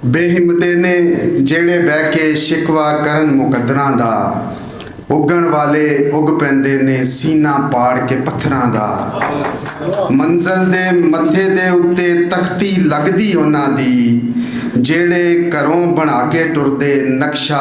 ਬੇਹਿੰਮਤੇ ਨੇ ਜਿਹੜੇ ਬਹਿ ਕੇ ਸ਼ਿਕਵਾ ਕਰਨ ਮੁਕੱਦਰਾਂ ਦਾ, ਉੱਗਣ ਵਾਲੇ ਉੱਗ ਪੈਂਦੇ ਨੇ ਸੀਨਾ ਪਾੜ ਕੇ ਪੱਥਰਾਂ ਦਾ। ਮੰਜ਼ਲ ਦੇ ਮੱਥੇ ਦੇ ਉੱਤੇ ਤਖਤੀ ਲੱਗਦੀ ਉਹਨਾਂ ਦੀ, ਜਿਹੜੇ ਘਰੋਂ ਬਣਾ ਕੇ ਟੁਰਦੇ ਨਕਸ਼ਾ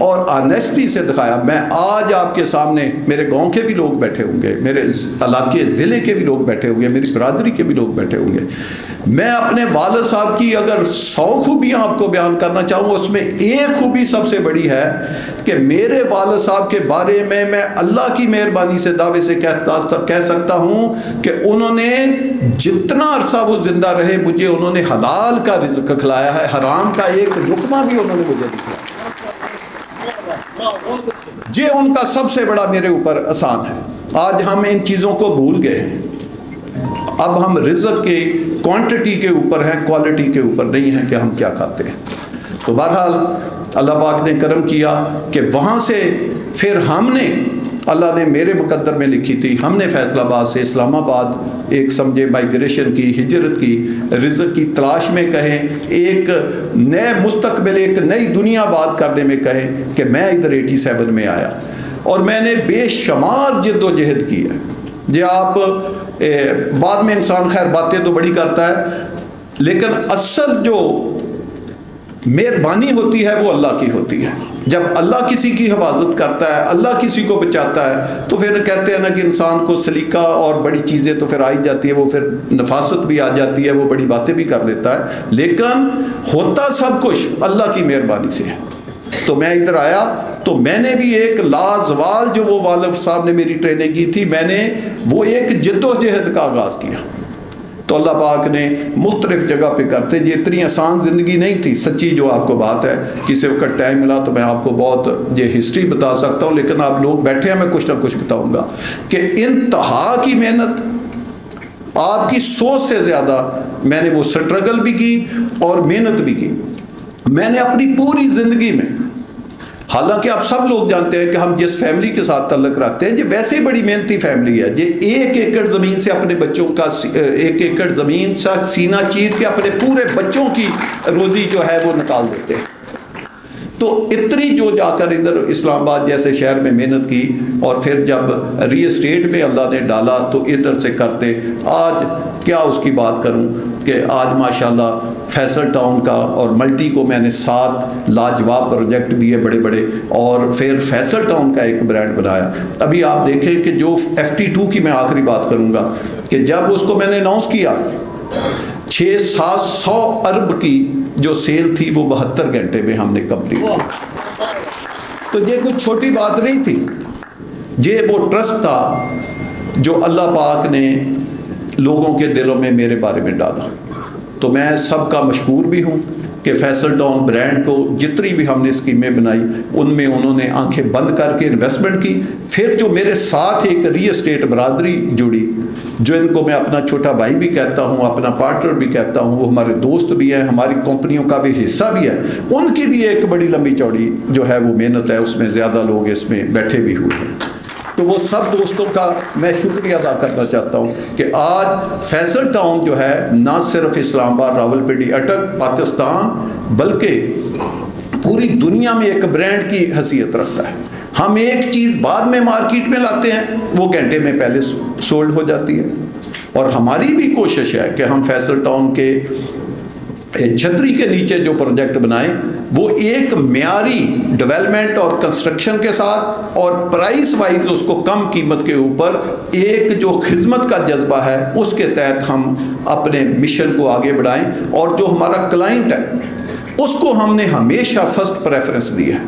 اور آنیسٹی سے دکھایا. میں آج آپ کے سامنے میرے گاؤں کے بھی لوگ بیٹھے ہوں گے, میرے علاقے ضلع کے بھی لوگ بیٹھے ہوں گے, میری برادری کے بھی لوگ بیٹھے ہوں گے. میں اپنے والد صاحب کی اگر 100 خوبیاں آپ کو بیان کرنا چاہوں, اس میں ایک خوبی سب سے بڑی ہے کہ میرے والد صاحب کے بارے میں اللہ کی مہربانی سے دعوے سے کہہ سکتا ہوں کہ انہوں نے جتنا عرصہ وہ زندہ رہے مجھے انہوں نے حلال کا رزق کھلایا ہے, حرام کا ایک لقمہ بھی انہوں نے مجھے دکھایا. یہ ان کا سب سے بڑا میرے اوپر احسان ہے. آج ہم ان چیزوں کو بھول گئے ہیں. اب ہم رزق کے کوانٹٹی کے اوپر ہیں, کوالٹی کے اوپر نہیں ہیں کہ ہم کیا کھاتے ہیں. تو بہرحال اللہ پاک نے کرم کیا کہ وہاں سے پھر ہم نے, اللہ نے میرے مقدر میں لکھی تھی, ہم نے فیصل آباد سے اسلام آباد ایک سمجھے مائگریشن کی, ہجرت کی, رزق کی تلاش میں کہیں, ایک نئے مستقبل, ایک نئی دنیا آباد کرنے میں کہیں کہ میں ادھر 87 میں آیا اور میں نے بے شمار جد و جہد کی ہے. یہ آپ بعد میں انسان خیر باتیں تو بڑی کرتا ہے, لیکن اصل جو مہربانی ہوتی ہے وہ اللہ کی ہوتی ہے. جب اللہ کسی کی حفاظت کرتا ہے, اللہ کسی کو بچاتا ہے, تو پھر کہتے ہیں نا کہ انسان کو سلیقہ اور بڑی چیزیں تو پھر آئی جاتی ہے, وہ پھر نفاست بھی آ جاتی ہے, وہ بڑی باتیں بھی کر لیتا ہے, لیکن ہوتا سب کچھ اللہ کی مہربانی سے ہے. تو میں ادھر آیا تو میں نے بھی ایک لازوال جو وہ والد صاحب نے میری ٹریننگ کی تھی, میں نے وہ ایک جد و جہد کا آغاز کیا. تو اللہ پاک نے مختلف جگہ پہ کرتے, یہ اتنی آسان زندگی نہیں تھی سچی جو آپ کو بات ہے. کسی وقت ٹائم ملا تو میں آپ کو بہت یہ ہسٹری بتا سکتا ہوں, لیکن آپ لوگ بیٹھے ہیں, میں کچھ نہ کچھ بتاؤں گا کہ انتہا کی محنت, آپ کی سوچ سے زیادہ میں نے وہ سٹرگل بھی کی اور محنت بھی کی. میں نے اپنی پوری زندگی میں, حالانکہ آپ سب لوگ جانتے ہیں کہ ہم جس فیملی کے ساتھ تعلق رکھتے ہیں یہ ویسے بڑی محنتی فیملی ہے. یہ 1 ایکڑ زمین سے اپنے بچوں کا 1 ایکڑ زمین سے سینہ چیر کے اپنے پورے بچوں کی روزی جو ہے وہ نکال دیتے ہیں. تو اتنی جو جا کر ادھر اسلام آباد جیسے شہر میں محنت کی, اور پھر جب ری اسٹیٹ میں اللہ نے ڈالا تو ادھر سے کرتے. آج کیا اس کی بات کروں کہ آج ماشاءاللہ فیصل ٹاؤن کا اور ملٹی کو میں نے 7 لاجواب پروجیکٹ دیے بڑے بڑے, اور پھر فیصل ٹاؤن کا ایک برانڈ بنایا. ابھی آپ دیکھیں کہ جو FT2 کی میں آخری بات کروں گا کہ جب اس کو میں نے اناؤنس کیا 600-700 ارب کی جو سیل تھی وہ 72 گھنٹے میں ہم نے کمپلیٹ کی. تو یہ کوئی چھوٹی بات نہیں تھی, یہ وہ ٹرسٹ تھا جو اللہ پاک نے لوگوں کے دلوں میں میرے بارے میں ڈالا. تو میں سب کا مشکور بھی ہوں کہ فیصل ٹاؤن برانڈ کو جتنی بھی ہم نے اسکیمیں بنائی ان میں انہوں نے آنکھیں بند کر کے انویسٹمنٹ کی. پھر جو میرے ساتھ ایک ری اسٹیٹ برادری جڑی, جو ان کو میں اپنا چھوٹا بھائی بھی کہتا ہوں, اپنا پارٹنر بھی کہتا ہوں, وہ ہمارے دوست بھی ہیں, ہماری کمپنیوں کا بھی حصہ بھی ہے, ان کی بھی ایک بڑی لمبی چوڑی جو ہے وہ محنت ہے, اس میں زیادہ لوگ اس میں بیٹھے بھی ہوئے ہیں. تو وہ سب دوستوں کا میں شکریہ ادا کرنا چاہتا ہوں کہ آج فیصل ٹاؤن جو ہے نہ صرف اسلام آباد, راولپنڈی, اٹک, پاکستان بلکہ پوری دنیا میں ایک برانڈ کی حیثیت رکھتا ہے. ہم ایک چیز بعد میں مارکیٹ میں لاتے ہیں, وہ گھنٹے میں پہلے سولڈ ہو جاتی ہے. اور ہماری بھی کوشش ہے کہ ہم فیصل ٹاؤن کے چھتری کے نیچے جو پروجیکٹ بنائیں وہ ایک معیاری ڈیولپمنٹ اور کنسٹرکشن کے ساتھ, اور پرائس وائز اس کو کم قیمت کے اوپر ایک جو خدمت کا جذبہ ہے اس کے تحت ہم اپنے مشن کو آگے بڑھائیں. اور جو ہمارا کلائنٹ ہے اس کو ہم نے ہمیشہ فرسٹ پریفرنس دی ہے.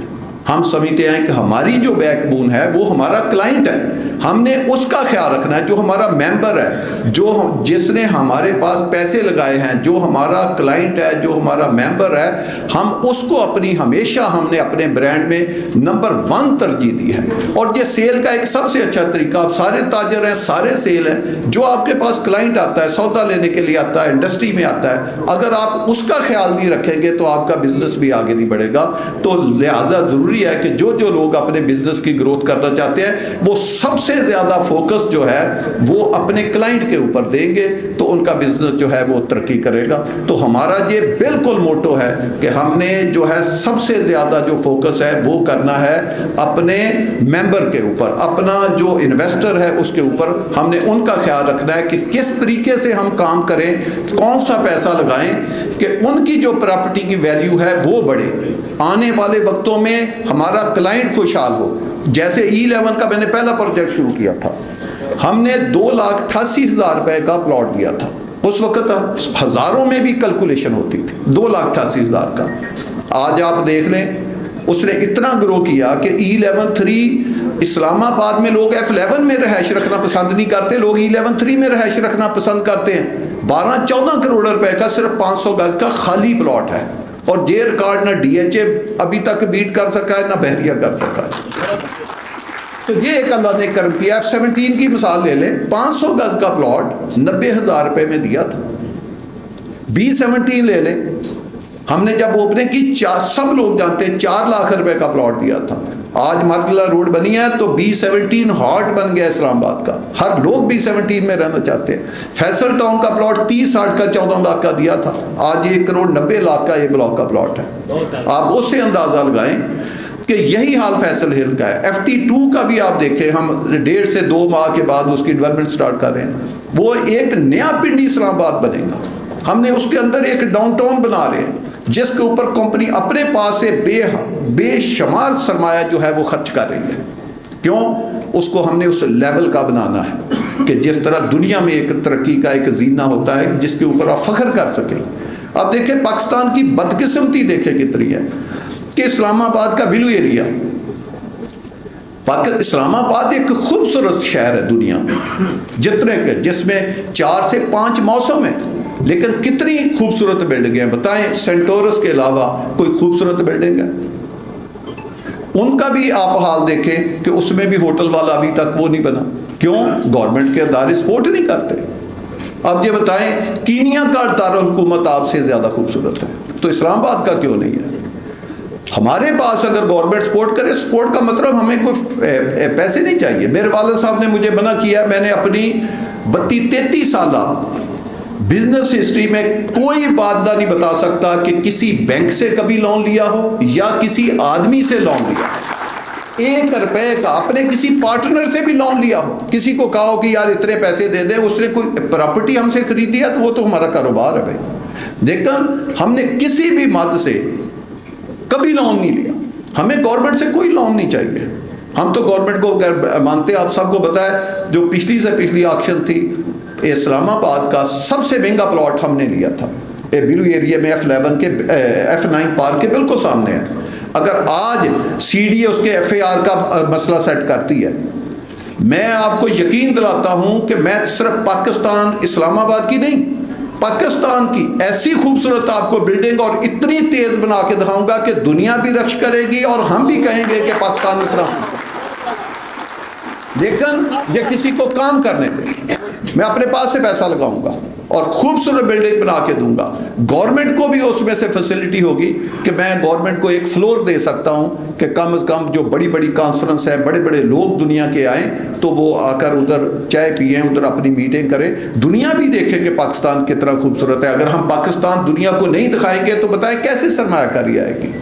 ہم سمجھتے ہیں کہ ہماری جو بیک بون ہے وہ ہمارا کلائنٹ ہے, ہم نے اس کا خیال رکھنا ہے. جو ہمارا ممبر ہے, جو جس نے ہمارے پاس پیسے لگائے ہیں, جو ہمارا کلائنٹ ہے, جو ہمارا ممبر ہے, ہم اس کو اپنی ہمیشہ ہم نے اپنے برانڈ میں نمبر 1 ترجیح دی ہے. اور یہ سیل کا ایک سب سے اچھا طریقہ, آپ سارے تاجر ہیں, سارے سیل ہیں, جو آپ کے پاس کلائنٹ آتا ہے, سودا لینے کے لیے آتا ہے, انڈسٹری میں آتا ہے, اگر آپ اس کا خیال نہیں رکھیں گے تو آپ کا بزنس بھی آگے نہیں بڑھے گا. تو لہٰذا ضروری ہے کہ جو لوگ اپنے بزنس کی گروتھ کرنا چاہتے ہیں وہ سب سے زیادہ فوکس جو ہے وہ اپنے کلائنٹ کے اوپر دیں گے تو ان کا بزنس جو ہے وہ ترقی کرے گا. تو ہمارا یہ بالکل موٹو ہے کہ ہم نے جو ہے سب سے زیادہ جو فوکس ہے وہ کرنا ہے اپنے ممبر کے اوپر, اپنا جو انویسٹر ہے اس کے اوپر. ہم نے ان کا خیال رکھنا ہے کہ کس طریقے سے ہم کام کریں, کون سا پیسہ لگائیں کہ ان کی جو پراپرٹی کی ویلیو ہے وہ بڑھے. آنے والے وقتوں میں ہمارا کلائنٹ خوشحال ہو. جیسے E11 کا میں نے پہلا پروجیکٹ شروع کیا تھا, ہم نے 2,88,000 روپے کا پلاٹ دیا تھا. اس وقت ہزاروں میں بھی کیلکولیشن ہوتی تھی, 2,88,000 کا. آج آپ دیکھ لیں اس نے اتنا گرو کیا کہ E11-3 اسلام آباد میں لوگ F11 میں رہائش رکھنا پسند نہیں کرتے, لوگ E11-3 میں رہائش رکھنا پسند کرتے ہیں. 12-14 کروڑ روپے کا صرف 500 گز کا خالی پلاٹ ہے, اور یہ ریکارڈ نہ DHA ابھی تک بیٹ کر سکا ہے نہ بحریہ کر سکا ہے. تو یہ ایک اللہ نے کرم کیا. F17 کی مثال لے لیں, 500 گز کا پلاٹ 90,000 روپے میں دیا تھا. B17 لے لیں, ہم نے جب اوپننگ کی سب لوگ جانتے ہیں 4 لاکھ روپے کا پلاٹ دیا تھا. آج مارکلہ روڈ بنی ہے تو B17 ہاٹ بن گیا اسلام آباد کا, ہر لوگ B17 میں رہنا چاہتے ہیں. فیصل ٹاؤن کا پلاٹ 30-60 کا 14 لاکھ کا دیا تھا, آج 1,90,00,000 کا ایک بلاک کا پلاٹ ہے. آپ اس سے اندازہ لگائیں کہ یہی حال فیصل ہل کا ہے. FT2 کا بھی آپ دیکھیں, ہم 1.5 سے 2 ماہ کے بعد اس کی ڈیولپمنٹ سٹارٹ کر رہے ہیں. وہ ایک نیا پنڈی اسلام آباد بنے گا. ہم نے اس کے اندر ایک ڈاؤن ٹاؤن بنا رہے ہیں جس کے اوپر کمپنی اپنے پاس سے بے شمار سرمایہ جو ہے وہ خرچ کر رہی ہے. کیوں؟ اس کو ہم نے اس لیول کا بنانا ہے کہ جس طرح دنیا میں ایک ترقی کا ایک زینہ ہوتا ہے جس کے اوپر آپ فخر کر سکیں. اب دیکھیں پاکستان کی بدقسمتی دیکھیں کتنی ہے کہ اسلام آباد کا بلو ایریا, اسلام آباد ایک خوبصورت شہر ہے دنیا میں جتنے کے, جس میں 4 سے 5 موسم ہیں, لیکن کتنی خوبصورت بلڈنگیں ہیں بتائیں. سینٹورس کے علاوہ کوئی خوبصورت بلڈنگ ہے؟ ان کا بھی آپ حال دیکھیں کہ اس میں بھی ہوٹل والا ابھی تک وہ نہیں بنا. کیوں؟ گورنمنٹ کے ادارے سپورٹ نہیں کرتے. اب یہ بتائیں کینیا کا دارالحکومت آپ سے زیادہ خوبصورت ہے, تو اسلام آباد کا کیوں نہیں ہے؟ ہمارے پاس اگر گورنمنٹ سپورٹ کرے, سپورٹ کا مطلب ہمیں کوئی پیسے نہیں چاہیے. میرے والد صاحب نے مجھے منع کیا, میں نے اپنی 32-33 سالہ بزنس ہسٹری میں کوئی بات نہیں بتا سکتا کہ کسی بینک سے کبھی لون لیا ہو یا کسی آدمی سے لون لیا ہو. 1 روپے کا اپنے کسی پارٹنر سے بھی لون لیا ہو, کسی کو کہا ہو کہ یار اتنے پیسے دے دیں, اس نے کوئی پراپرٹی ہم سے خریدی ہے تو وہ تو ہمارا کاروبار ہے بھائی. لیکن ہم نے کسی بھی مد سے کبھی لون نہیں لیا. ہمیں گورنمنٹ سے کوئی لون نہیں چاہیے. ہم تو گورنمنٹ کو مانتے ہیں. آپ سب کو پتہ ہے جو پچھلی سے پچھلی آکشن تھی, اسلام آباد کا سب سے مہنگا پلاٹ ہم نے لیا تھا بلو ایریا میں, F11 کے F9 پارک کے بالکل سامنے ہے. اگر آج CD اس کے FAR کا مسئلہ سیٹ کرتی ہے, میں آپ کو یقین دلاتا ہوں کہ میں صرف پاکستان اسلام آباد کی نہیں, پاکستان کی ایسی خوبصورت آپ کو بلڈنگ اور اتنی تیز بنا کے دکھاؤں گا کہ دنیا بھی رقص کرے گی اور ہم بھی کہیں گے کہ پاکستان اتنا. لیکن یہ کسی کو کام کرنے دیں, میں اپنے پاس سے پیسہ لگاؤں گا اور خوبصورت بلڈنگ بنا کے دوں گا. گورنمنٹ کو بھی اس میں سے فیسلٹی ہوگی کہ میں گورنمنٹ کو ایک فلور دے سکتا ہوں کہ کم از کم جو بڑی بڑی کانفرنس ہیں, بڑے بڑے لوگ دنیا کے آئیں تو وہ آ کر ادھر چائے پئیں, ادھر اپنی میٹنگ کریں, دنیا بھی دیکھے کہ پاکستان کتنا خوبصورت ہے. اگر ہم پاکستان دنیا کو نہیں دکھائیں گے تو بتائیں کیسے سرمایہ کاری آئے گی.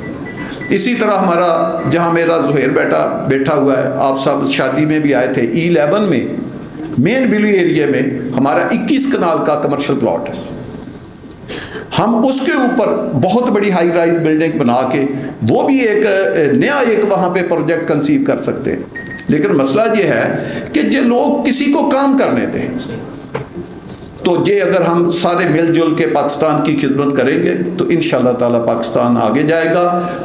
اسی طرح ہمارا جہاں میرا زہیر بیٹھا ہوا ہے, آپ سب شادی میں بھی آئے تھے, E11 میں مین بلو ایریا میں ہمارا 21 کنال کا کمرشل پلاٹ ہے. ہم اس کے اوپر بہت بڑی ہائی رائز بلڈنگ بنا کے وہ بھی ایک نیا ایک وہاں پہ پروجیکٹ کنسیو کر سکتے ہیں. لیکن مسئلہ یہ ہے کہ جو لوگ کسی کو کام کرنے دیں, تو یہ اگر ہم سارے مل جل کے پاکستان کی خدمت کریں گے تو انشاءاللہ تعالیٰ پاکستان آگے جائے گا.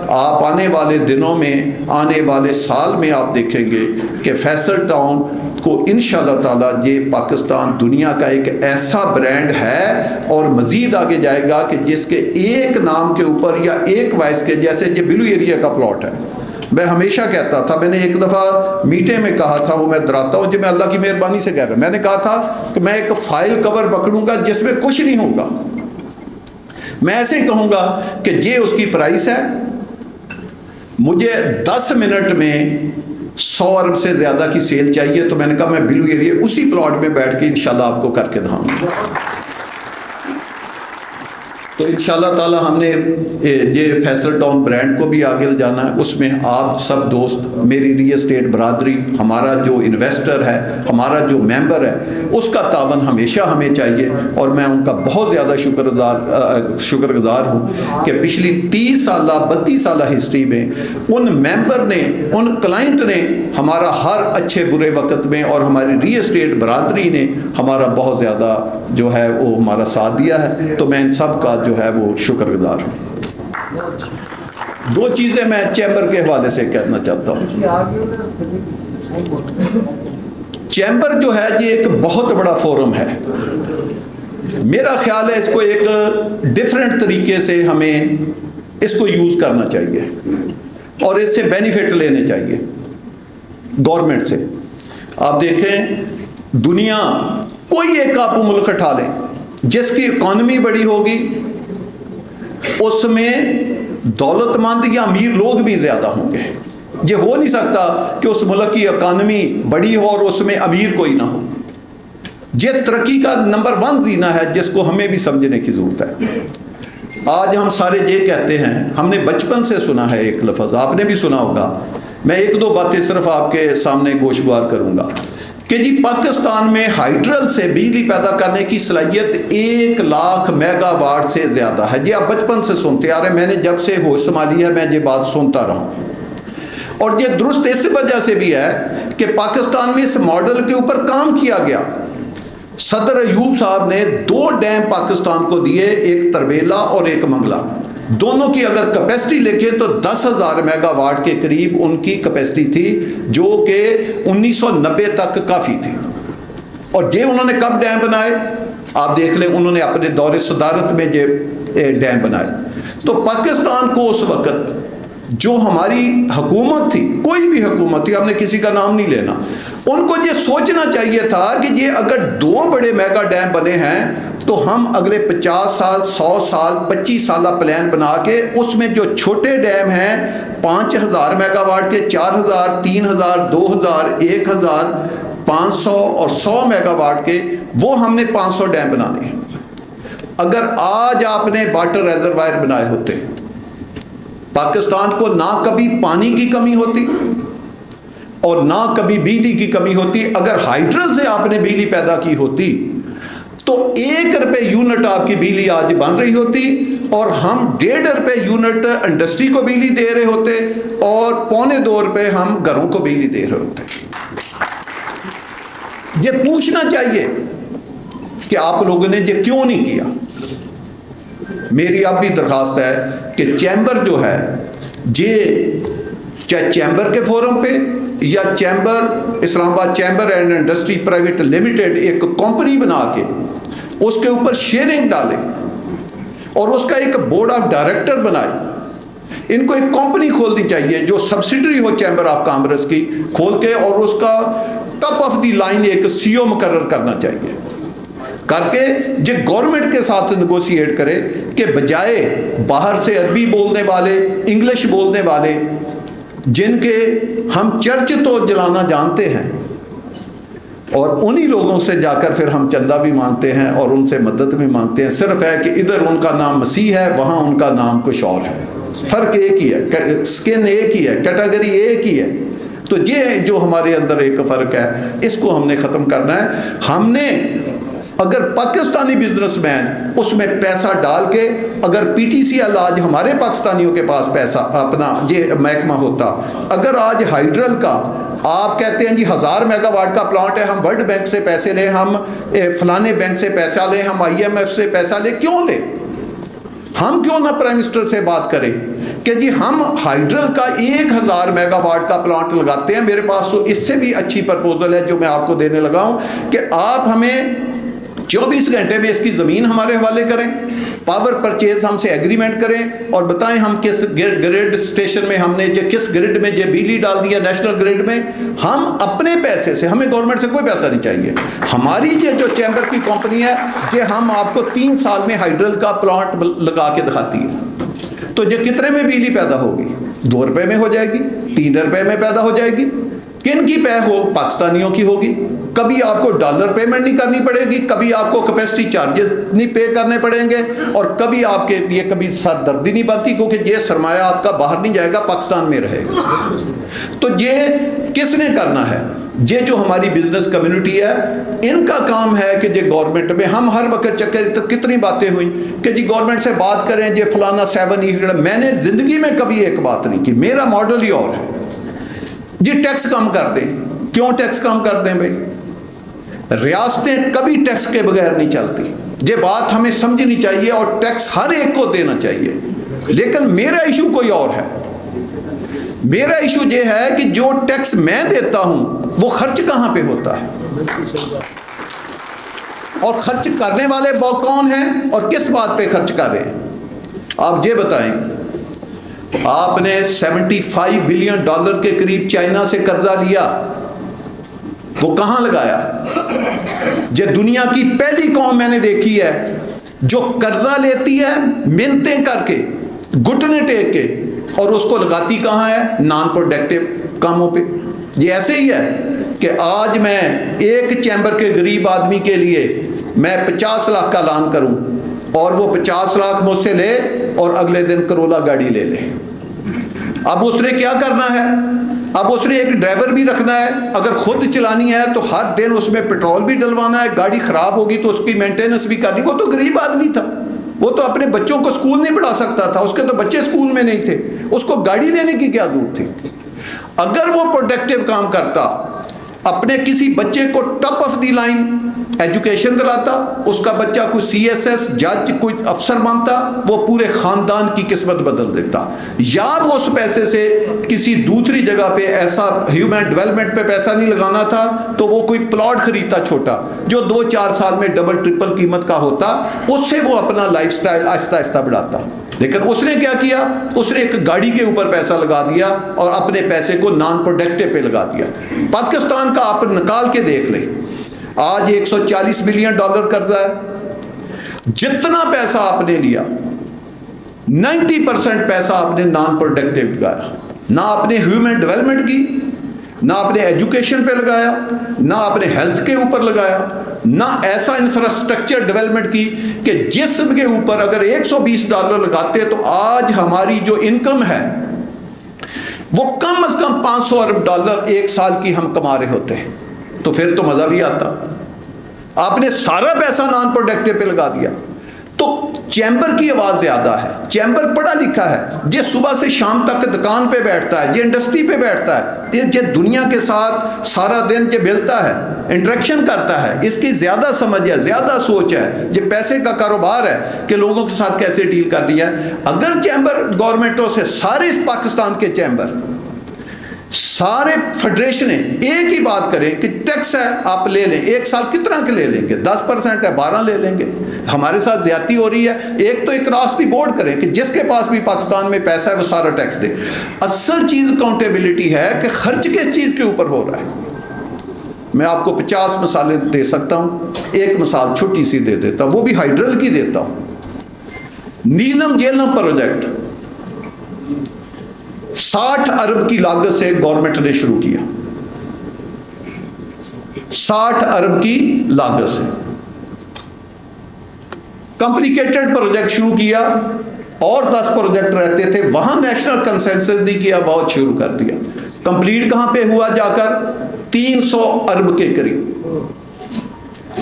آپ آنے والے دنوں میں, آنے والے سال میں آپ دیکھیں گے کہ فیصل ٹاؤن کو انشاءاللہ تعالیٰ یہ پاکستان دنیا کا ایک ایسا برانڈ ہے اور مزید آگے جائے گا کہ جس کے ایک نام کے اوپر یا ایک وائس کے, جیسے یہ بلو ایریا کا پلاٹ ہے. میں ہمیشہ کہتا تھا, میں نے ایک دفعہ میٹنگ میں کہا تھا, وہ میں ڈراتا ہوں جو میں اللہ کی مہربانی سے کہہ رہا ہوں, میں نے کہا تھا کہ میں ایک فائل کور پکڑوں گا جس میں کچھ نہیں ہوگا. میں ایسے ہی کہوں گا کہ یہ اس کی پرائس ہے, مجھے 10 منٹ میں 100 ارب سے زیادہ کی سیل چاہیے. تو میں نے کہا میں بلو ایریا اسی پلاٹ میں بیٹھ کے انشاءاللہ آپ کو کر کے دکھاؤں گا. تو انشاءاللہ تعالی ہم نے یہ فیصل ٹاؤن برانڈ کو بھی آگے لے جانا ہے. اس میں آپ سب دوست، میری ریل اسٹیٹ برادری، ہمارا جو انویسٹر ہے، ہمارا جو ممبر ہے، اس کا تعاون ہمیشہ ہمیں چاہیے. اور میں ان کا بہت زیادہ شکر گزار ہوں کہ پچھلی 30 سالہ 32 سالہ ہسٹری میں ان ممبر نے، ان کلائنٹ نے ہمارا ہر اچھے برے وقت میں، اور ہماری ریل اسٹیٹ برادری نے ہمارا بہت زیادہ جو ہے وہ ہمارا ساتھ دیا ہے. تو میں ان سب کا جو ہے وہ شکر گزار ہوں. 2 چیزیں میں چیمبر کے حوالے سے کہنا چاہتا ہوں. چیمبر جو ہے یہ ایک بہت بڑا فورم ہے. میرا خیال ہے اس کو ایک ڈیفرنٹ طریقے سے ہمیں اس کو یوز کرنا چاہیے اور اس سے بینیفٹ لینے چاہیے گورنمنٹ سے. آپ دیکھیں دنیا کوئی ایک آپ ملک اٹھا لیں جس کی اکانومی بڑی ہوگی، اس میں دولت مند یا امیر لوگ بھی زیادہ ہوں گے. یہ ہو نہیں سکتا کہ اس ملک کی اکانومی بڑی ہو اور اس میں امیر کوئی نہ ہو. یہ ترقی کا نمبر 1 زینہ ہے جس کو ہمیں بھی سمجھنے کی ضرورت ہے. آج ہم سارے یہ کہتے ہیں، ہم نے بچپن سے سنا ہے ایک لفظ، آپ نے بھی سنا ہوگا، میں 1-2 باتیں صرف آپ کے سامنے گوشگوار کروں گا کہ جی پاکستان میں ہائیڈرل سے بجلی پیدا کرنے کی صلاحیت 1 لاکھ میگا واٹ سے زیادہ ہے. جی آپ بچپن سے سنتے آ رہے ہیں، میں نے جب سے ہوش سنبھالی ہے میں یہ بات سنتا رہا ہوں. اور یہ درست اس وجہ سے بھی ہے کہ پاکستان میں اس ماڈل کے اوپر کام کیا گیا. صدر ایوب صاحب نے 2 ڈیم پاکستان کو دیے، ایک تربیلا اور ایک منگلا. دونوں کی اگر کیپیسٹی لکھیں تو 10,000 میگا واٹ کے قریب ان کی کیپیسٹی تھی، جو کہ 1990 تک کافی تھی. اور یہ انہوں نے کب ڈیم بنائے آپ دیکھ لیں، انہوں نے اپنے دور صدارت میں یہ ڈیم بنائے. تو پاکستان کو اس وقت جو ہماری حکومت تھی، کوئی بھی حکومت تھی، ہم نے کسی کا نام نہیں لینا، ان کو یہ سوچنا چاہیے تھا کہ یہ اگر 2 بڑے میگا ڈیم بنے ہیں تو ہم اگلے 50 سال 100 سال 25 سالہ پلان بنا کے اس میں جو چھوٹے ڈیم ہیں 5,000 میگا واٹ کے، 4,000 3,000 2,000 1,000 500 اور 100 میگا واٹ کے، وہ ہم نے 500 ڈیم بنانے ہیں. اگر آج آپ نے واٹر ریزروائر بنائے ہوتے، پاکستان کو نہ کبھی پانی کی کمی ہوتی اور نہ کبھی بجلی کی کمی ہوتی. اگر ہائیڈرل سے آپ نے بجلی پیدا کی ہوتی تو 1 روپے یونٹ آپ کی بجلی آج بن رہی ہوتی، اور ہم 1.5 روپے یونٹ انڈسٹری کو بجلی دے رہے ہوتے، اور 1.25 روپے ہم گھروں کو بجلی دے رہے ہوتے. یہ پوچھنا چاہیے کہ آپ لوگوں نے یہ کیوں نہیں کیا. میری اب بھی درخواست ہے کہ چیمبر جو ہے، یہ چاہے چیمبر کے فورم پہ یا چیمبر اسلام آباد chamber and industry private limited ایک کمپنی بنا کے اس کے اوپر شیئرنگ ڈالیں اور اس کا ایک بورڈ آف ڈائریکٹر بنائے. ان کو ایک کمپنی کھولنی چاہیے جو subsidiary who chamber of commerce کی، کھول کے، اور اس کا ٹاپ آف دی لائن ایک CEO مقرر کرنا چاہیے، کر کے جو گورنمنٹ کے ساتھ نیگوشیٹ کرے کہ بجائے باہر سے عربی بولنے والے، انگلش بولنے والے، جن کے ہم چرچ تو جلانا جانتے ہیں، اور انہی لوگوں سے جا کر پھر ہم چندہ بھی مانگتے ہیں اور ان سے مدد بھی مانگتے ہیں. صرف ہے کہ ادھر ان کا نام مسیح ہے، وہاں ان کا نام کچھ اور ہے. فرق ایک ہی ہے، سکن ایک ہی ہے، کیٹیگری ایک ہی ہے. تو یہ جو ہمارے اندر ایک فرق ہے، اس کو ہم نے ختم کرنا ہے. ہم نے اگر پاکستانی بزنس مین اس میں پیسہ ڈال کے، اگر PTCL آج ہمارے پاکستانیوں کے پاس پیسہ اپنا یہ محکمہ ہوتا، اگر آج ہائیڈرل کا آپ کہتے ہیں جی 1000 میگا واٹ کا پلانٹ ہے، ہم ورلڈ بینک سے پیسے لیں، ہم فلانے بینک سے پیسہ لیں، ہم IMF سے پیسہ لیں، کیوں لیں؟ ہم کیوں نہ پرائم منسٹر سے بات کریں کہ جی ہم ہائیڈرل کا 1000 میگا واٹ کا پلانٹ لگاتے ہیں. میرے پاس تو اس سے بھی اچھی پرپوزل ہے جو میں آپ کو دینے لگا ہوں کہ آپ ہمیں 24 گھنٹے میں اس کی زمین ہمارے حوالے کریں، پاور پرچیز ہم سے ایگریمنٹ کریں، اور بتائیں ہم کس گریڈ اسٹیشن میں ہم نے کس گریڈ میں یہ بجلی ڈال دیا، نیشنل گریڈ میں. ہم اپنے پیسے سے، ہمیں گورنمنٹ سے کوئی پیسہ نہیں چاہیے. ہماری یہ جو چیمبر کی کمپنی ہے یہ ہم آپ کو 3 سال میں ہائیڈرل کا پلانٹ لگا کے دکھاتی ہے. تو یہ کتنے میں بجلی پیدا ہوگی؟ 2 روپے میں ہو جائے گی، 3 روپے میں پیدا ہو جائے گی. کن کی پے ہو؟ پاکستانیوں کی ہوگی. کبھی آپ کو ڈالر پیمنٹ نہیں کرنی پڑے گی، کبھی آپ کو کیپیسٹی چارجز نہیں پے کرنے پڑیں گے، اور کبھی آپ کے لیے کبھی سر دردی نہیں بنتی، کیونکہ یہ سرمایہ آپ کا باہر نہیں جائے گا، پاکستان میں رہے گا۔ تو یہ کس نے کرنا ہے؟ یہ جو ہماری بزنس کمیونٹی ہے، ان کا کام ہے کہ یہ گورنمنٹ میں ہم ہر وقت چکر کتنی باتیں ہوئیں کہ جی گورنمنٹ سے بات کریں، یہ فلانا 7 میں نے زندگی میں کبھی ایک بات نہیں کی، میرا ماڈل ہی اور ہے جی ٹیکس کم کر دیں۔ کیوں ٹیکس کم کر دیں بھائی؟ ریاستیں کبھی ٹیکس کے بغیر نہیں چلتی، یہ بات ہمیں سمجھنی چاہیے، اور ٹیکس ہر ایک کو دینا چاہیے۔ لیکن میرا ایشو کوئی اور ہے، میرا ایشو یہ ہے کہ جو ٹیکس میں دیتا ہوں وہ خرچ کہاں پہ ہوتا ہے، اور خرچ کرنے والے کون ہیں اور کس بات پہ خرچ کر رہے ہیں؟ آپ یہ بتائیں، آپ نے $75 بلین کے قریب چائنا سے قرضہ لیا، وہ کہاں لگایا؟ یہ دنیا کی پہلی قوم میں نے دیکھی ہے جو قرضہ لیتی ہے منتیں کر کے، گھٹنے ٹیک کے، اور اس کو لگاتی کہاں ہے؟ نان پروڈکٹیو کاموں پہ۔ یہ ایسے ہی ہے کہ آج میں ایک چیمبر کے غریب آدمی کے لیے میں 50 لاکھ کا اعلان کروں، اور وہ 50 لاکھ مجھ سے لے اور اگلے دن کرولا گاڑی لے لے۔ اب اس نے کیا کرنا ہے؟ اب اس نے ایک ڈرائیور بھی رکھنا ہے، اگر خود چلانی ہے تو ہر دن اس میں پیٹرول بھی ڈلوانا ہے، گاڑی خراب ہوگی تو اس کی مینٹیننس بھی کرنی۔ وہ تو غریب آدمی تھا، وہ تو اپنے بچوں کو اسکول نہیں پڑھا سکتا تھا، اس کے تو بچے اسکول میں نہیں تھے، اس کو گاڑی لینے کی کیا ضرورت تھی؟ اگر وہ پروڈکٹیو کام کرتا، اپنے کسی بچے کو top of the line education دلاتا، اس کا بچہ کوئی CSS جج کوئی افسر بنتا، وہ پورے خاندان کی قسمت بدل دیتا۔ یا وہ اس پیسے سے کسی دوسری جگہ پہ ایسا ہیومن ڈیولپمنٹ پہ پیسہ نہیں لگانا تھا، تو وہ کوئی پلاٹ خریدتا چھوٹا جو 2-4 سال میں ڈبل ٹرپل قیمت کا ہوتا، اس سے وہ اپنا لائف سٹائل آہستہ آہستہ بڑھاتا۔ لیکن اس نے کیا کیا؟ اس نے ایک گاڑی کے اوپر پیسہ لگا دیا اور اپنے پیسے کو نان پروڈکٹیو پہ لگا دیا۔ پاکستان کا آپ نکال کے دیکھ لیں، آج $140 بلین قرضہ ہے۔ جتنا پیسہ آپ نے لیا 90% پیسہ آپ نے نان پروڈکٹیو لگایا، نہ آپ نے ہیومن ڈیولپمنٹ کی، نہ آپ نے ایجوکیشن پہ لگایا، نہ آپ نے ہیلتھ کے اوپر لگایا، نہ ایسا انفراسٹرکچر ڈیولپمنٹ کی کہ جس کے اوپر اگر $120 لگاتے تو آج ہماری جو انکم ہے وہ کم از کم $500 ارب ایک سال کی ہم کما رہے ہوتے ہیں، تو پھر تو مزہ بھی آتا۔ آپ نے سارا پیسہ نان پروڈکٹیو پہ لگا دیا۔ تو چیمبر کی آواز زیادہ ہے، چیمبر پڑھا لکھا ہے، یہ صبح سے شام تک دکان پہ بیٹھتا ہے، یہ انڈسٹری پہ بیٹھتا ہے، یہ دنیا کے ساتھ سارا دن یہ ملتا ہے، انٹریکشن کرتا ہے، اس کی زیادہ سمجھ ہے، زیادہ سوچ ہے، یہ پیسے کا کاروبار ہے کہ لوگوں کے ساتھ کیسے ڈیل کرنی ہے۔ اگر چیمبر گورنمنٹوں سے سارے اس پاکستان کے چیمبر سارے فیڈریشنیں ایک ہی بات کریں کہ ٹیکس ہے آپ لے لیں، ایک سال کتنا کے لے لیں گے؟ 10% ہے، 12 لے لیں گے، ہمارے ساتھ زیادتی ہو رہی ہے۔ ایک تو اکراس دی بورڈ کریں کہ جس کے پاس بھی پاکستان میں پیسہ ہے وہ سارا ٹیکس دے۔ اصل چیز اکاؤنٹیبلٹی ہے کہ خرچ کس چیز کے اوپر ہو رہا ہے۔ میں آپ کو 50 مثالیں دے سکتا ہوں، ایک مثال چھوٹی سی دے دیتا ہوں، وہ بھی ہائیڈرل کی دیتا ہوں۔ نیلم جیلم پروجیکٹ 60 ارب کی لاگت سے گورنمنٹ نے شروع کیا، 60 ارب کی لاگت سے کمپلیکیٹڈ پروجیکٹ شروع کیا، اور 10 پروجیکٹ رہتے تھے، وہاں نیشنل کنسنسس نہیں کیا، بہت شروع کر دیا۔ کمپلیٹ کہاں پہ ہوا جا کر؟ 300 ارب کے قریب۔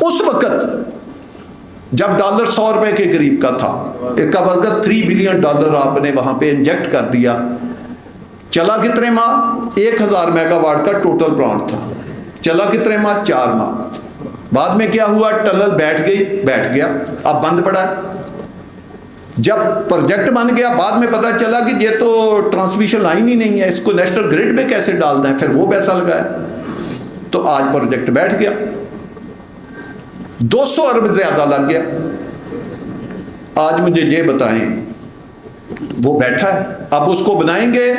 اس وقت جب ڈالر $100 کے قریب کا تھا، ایک کا وقت $3 بلین آپ نے وہاں پہ انجیکٹ کر دیا۔ چلا کتنے ماہ؟ 1000 میگا واٹ کا ٹوٹل پلانٹ تھا، چلا کتنے ماہ؟ 4 ماہ۔ بعد میں کیا ہوا؟ ٹنل بیٹھ گیا، اب بند پڑا ہے۔ جب پروجیکٹ بن گیا بعد میں پتا چلا کہ یہ تو ٹرانسمیشن لائن ہی نہیں ہے، اس کو نیشنل گریڈ میں کیسے ڈالنا ہے، پھر وہ پیسہ لگایا، تو آج پروجیکٹ بیٹھ گیا، 200 ارب زیادہ لگ گیا۔ آج مجھے یہ بتائیں، وہ بیٹھا ہے، اب اس کو بنائیں گے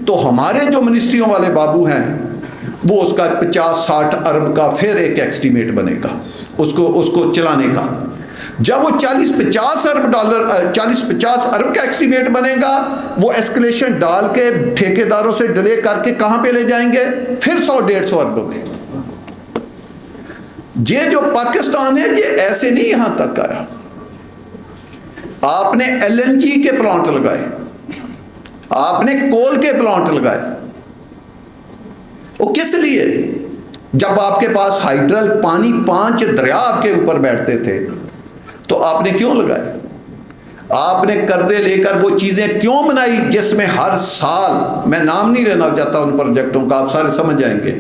تو ہمارے جو منسٹریوں والے بابو ہیں وہ اس کا 50-60 ارب کا پھر ایک ایسٹیمیٹ بنے گا اس کو چلانے کا۔ جب وہ 40-50 ارب کا ایسٹیمیٹ بنے گا، وہ ایسکلیشن ڈال کے ٹھیکیداروں سے ڈیلے کر کے کہاں پہ لے جائیں گے؟ پھر 100-150 ارب میں۔ یہ جو پاکستان ہے یہ ایسے نہیں یہاں تک آیا. آپ نے LNG کے پلانٹ لگائے, آپ نے کول کے پلانٹ لگائے, وہ کس لیے؟ جب آپ کے پاس ہائیڈرل پانی 5 دریا آپ کے اوپر بیٹھتے تھے تو آپ نے کیوں لگائے؟ آپ نے قرضے لے کر وہ چیزیں کیوں بنائی جس میں ہر سال, میں نام نہیں لینا چاہتا ان پروجیکٹوں کا, آپ سارے سمجھ جائیں گے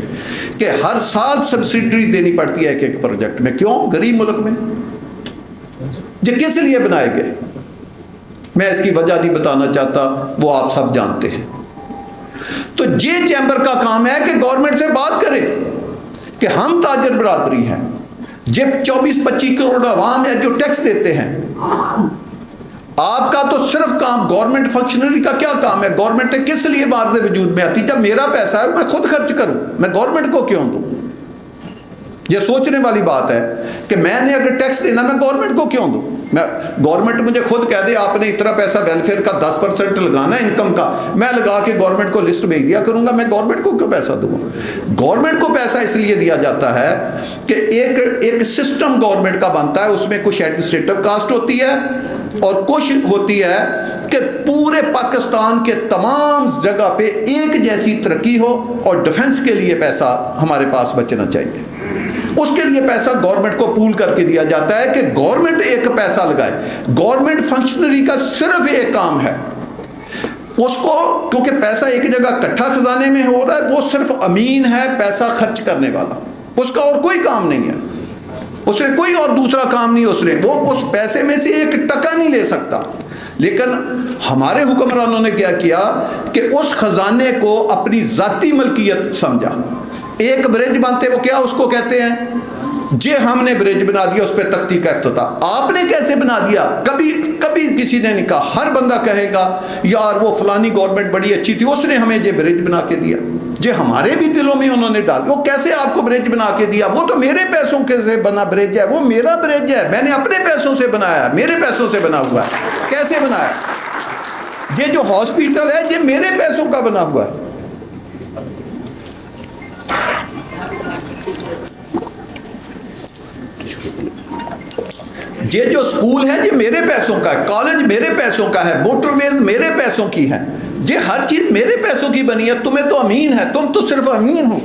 کہ ہر سال سبسڈی دینی پڑتی ہے ایک پروجیکٹ میں. کیوں؟ غریب ملک میں. یہ کس لیے بنائے گئے؟ میں اس کی وجہ نہیں بتانا چاہتا, وہ آپ سب جانتے ہیں. تو یہ چیمبر کا کام ہے کہ گورنمنٹ سے بات کرے کہ ہم تاجر برادری ہیں, یہ 24-25 کروڑ عوام ہے جو ٹیکس دیتے ہیں. آپ کا تو صرف کام, گورنمنٹ فنکشنری کا کیا کام ہے؟ گورنمنٹ کس لیے معرض وجود میں آتی؟ جب میرا پیسہ ہے میں خود خرچ کروں, میں گورنمنٹ کو کیوں دوں؟ یہ سوچنے والی بات ہے کہ میں نے اگر ٹیکس دینا میں گورنمنٹ کو کیوں دوں؟ میں گورنمنٹ مجھے خود کہہ دے آپ نے اتنا پیسہ ویلفیئر کا 10% لگانا ہے انکم کا, میں لگا کے گورنمنٹ کو لسٹ بھیج دیا کروں گا, میں گورنمنٹ کو کیوں پیسہ دوں گا؟ گورنمنٹ کو پیسہ اس لیے دیا جاتا ہے کہ ایک سسٹم گورنمنٹ کا بنتا ہے, اس میں کچھ ایڈمنسٹریٹو کاسٹ ہوتی ہے اور کچھ ہوتی ہے کہ پورے پاکستان کے تمام جگہ پہ ایک جیسی ترقی ہو, اور ڈیفنس کے لیے پیسہ ہمارے پاس بچنا چاہیے. اس کے لیے پیسہ گورنمنٹ کو پول کر کے دیا جاتا ہے کہ گورنمنٹ ایک پیسہ لگائے. گورنمنٹ فنکشنری کا صرف ایک کام ہے, اس کو کیونکہ پیسہ ایک جگہ اکٹھا خزانے میں ہو رہا ہے, وہ صرف امین ہے پیسہ خرچ کرنے والا, اس کا اور کوئی کام نہیں ہے, اس نے کوئی اور دوسرا کام نہیں, وہ اس پیسے میں سے 1 ٹکا نہیں لے سکتا. لیکن ہمارے حکمرانوں نے کیا کیا کہ اس خزانے کو اپنی ذاتی ملکیت سمجھا. ایک برج بنتے, وہ کیا اس کو کہتے ہیں, ہم نے برج بنا دیا, اس پہ تختی کا افتتاح. آپ نے کیسے بنا دیا؟ کبھی کسی نے نہیں کہا. ہر بندہ کہے گا یار وہ فلانی گورنمنٹ بڑی اچھی تھی, اس نے ہمیں یہ برج بنا کے دیا. ہمارے بھی دلوں میں انہوں نے ڈال, وہ کیسے آپ کو برج بنا کے دیا؟ وہ تو میرے پیسوں کے سے بنا برج ہے, وہ میرا برج ہے, میں نے اپنے پیسوں سے بنایا, میرے پیسوں سے بنا ہوا ہے. کیسے بنایا؟ یہ جو ہاسپٹل ہے یہ میرے پیسوں کا بنا ہوا ہے. یہ جو اسکول ہے یہ میرے پیسوں کا ہے, کالج میرے پیسوں کا ہے, موٹر ویز میرے پیسوں کی ہے, یہ ہر چیز میرے پیسوں کی بنی ہے. تمہیں تو امین ہے, تم تو صرف امین ہو.